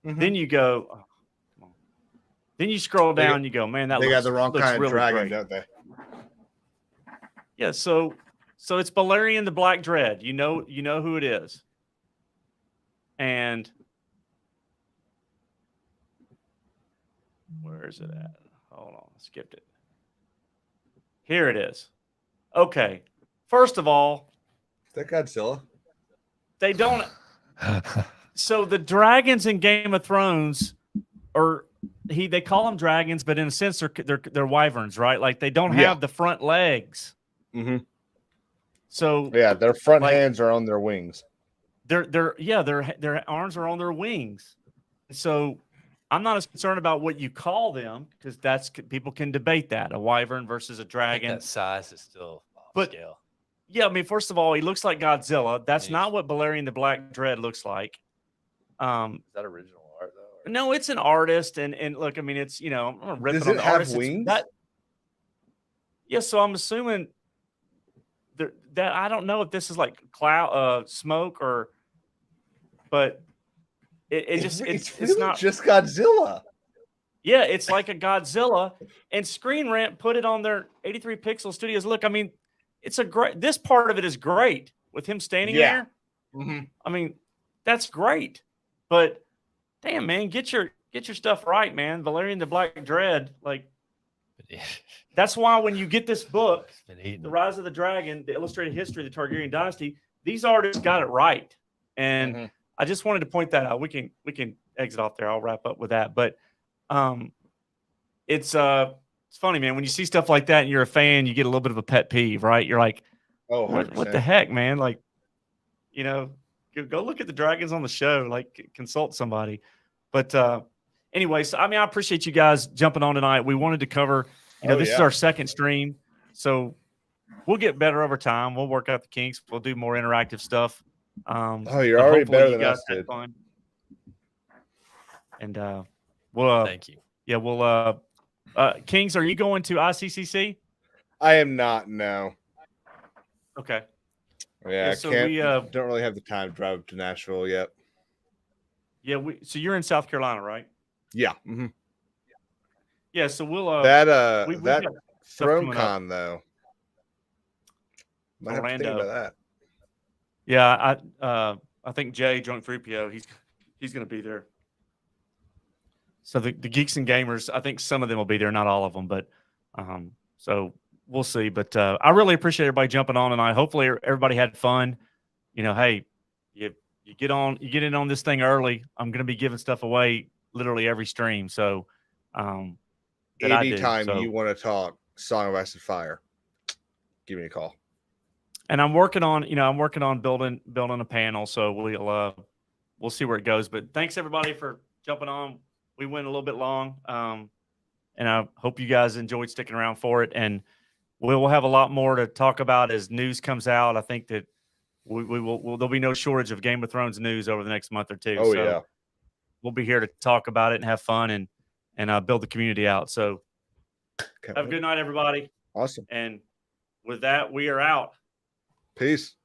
Mhm. Then you go, oh, come on. Then you scroll They got- down, you go, man, that they looks, got the wrong looks kind of really dragon, great. don't they? Yeah, so it's Balerion the Black Dread. You know who it is. And where is it at? Hold on, I skipped it. Here it is. Okay. First of all, Is that Godzilla? they don't. So the dragons in Game of Thrones are they call them dragons, but in a sense they're wyverns, right? Like they don't Yeah. have the front legs. Mm-hmm. So Yeah, their front Like- hands are on their wings. their arms are on their wings. So I'm not as concerned about what you call them because people can debate that, a wyvern versus a I think dragon. that size is still off But- scale. Yeah, I mean, first of all, he looks like Godzilla. That's He's- not what Balerion the Black Dread looks like. Is that original art, though? or- No, it's an artist, and look, I mean, it's I'm gonna rip Does it on it the have artist. wings? Yeah, so I'm assuming that I don't know if this is like cloud, smoke, but it's really not. just Godzilla. Yeah, it's like a Godzilla, and Screen Rant put it on their 83 Pixel Studios. Look, I mean, this part of it is great with him standing Yeah. there. Mm-hmm. I mean, that's great, but damn, man, get your stuff right, man. Valerian the Black Dread, like that's why when you get this book, Been eating. The Rise of the Dragon, the illustrated history of the Targaryen dynasty, these artists got it right, and Mhm. I just wanted to point that out. We can exit off there. I'll wrap up with that, but it's funny, man. When you see stuff like that and you're a fan, you get a little bit of a pet peeve, right? You're like, Oh, what the heck, man? Like, go look at the dragons on the show, like consult somebody. But anyway, so I mean, I appreciate you guys jumping on tonight. We wanted to cover, this is yeah. our second stream, so we'll get better over time. We'll work out the kinks. We'll do more interactive stuff. Oh, you're but already hopefully better you than guys us, had dude. fun. And we'll Thank you. yeah, we'll Kings, are you going to ICCC? I am not. No. Okay. Yeah, so I can't. we, don't really have the time to drive up to Nashville yet. Yeah, so you're in South Carolina, right? Yeah. Mm-hmm. Yeah, so we'll That we that got stuff coming up. ThroneCon though. Might have to think Orlando. about that. Yeah, I think Jay Drunk 3PO, he's going to be there. So the Geeks and Gamers, I think some of them will be there, not all of them, but so we'll see. But I really appreciate everybody jumping on tonight. Hopefully everybody had fun. Hey, you get in on this thing early. I'm going to be giving stuff away literally every stream. So that I do. Anytime So- you want to talk Song of Ice and Fire, give me a call. And I'm working on building a panel, so we'll see where it goes. But thanks everybody for jumping on. We went a little bit long, and I hope you guys enjoyed sticking around for it. And we'll have a lot more to talk about as news comes out. I think that there'll be no shortage of Game of Thrones news over the next month or two. Oh So yeah. we'll be here to talk about it and have fun and build the community out. So Okay. have a good night, everybody. Awesome. And with that, we are out. Peace.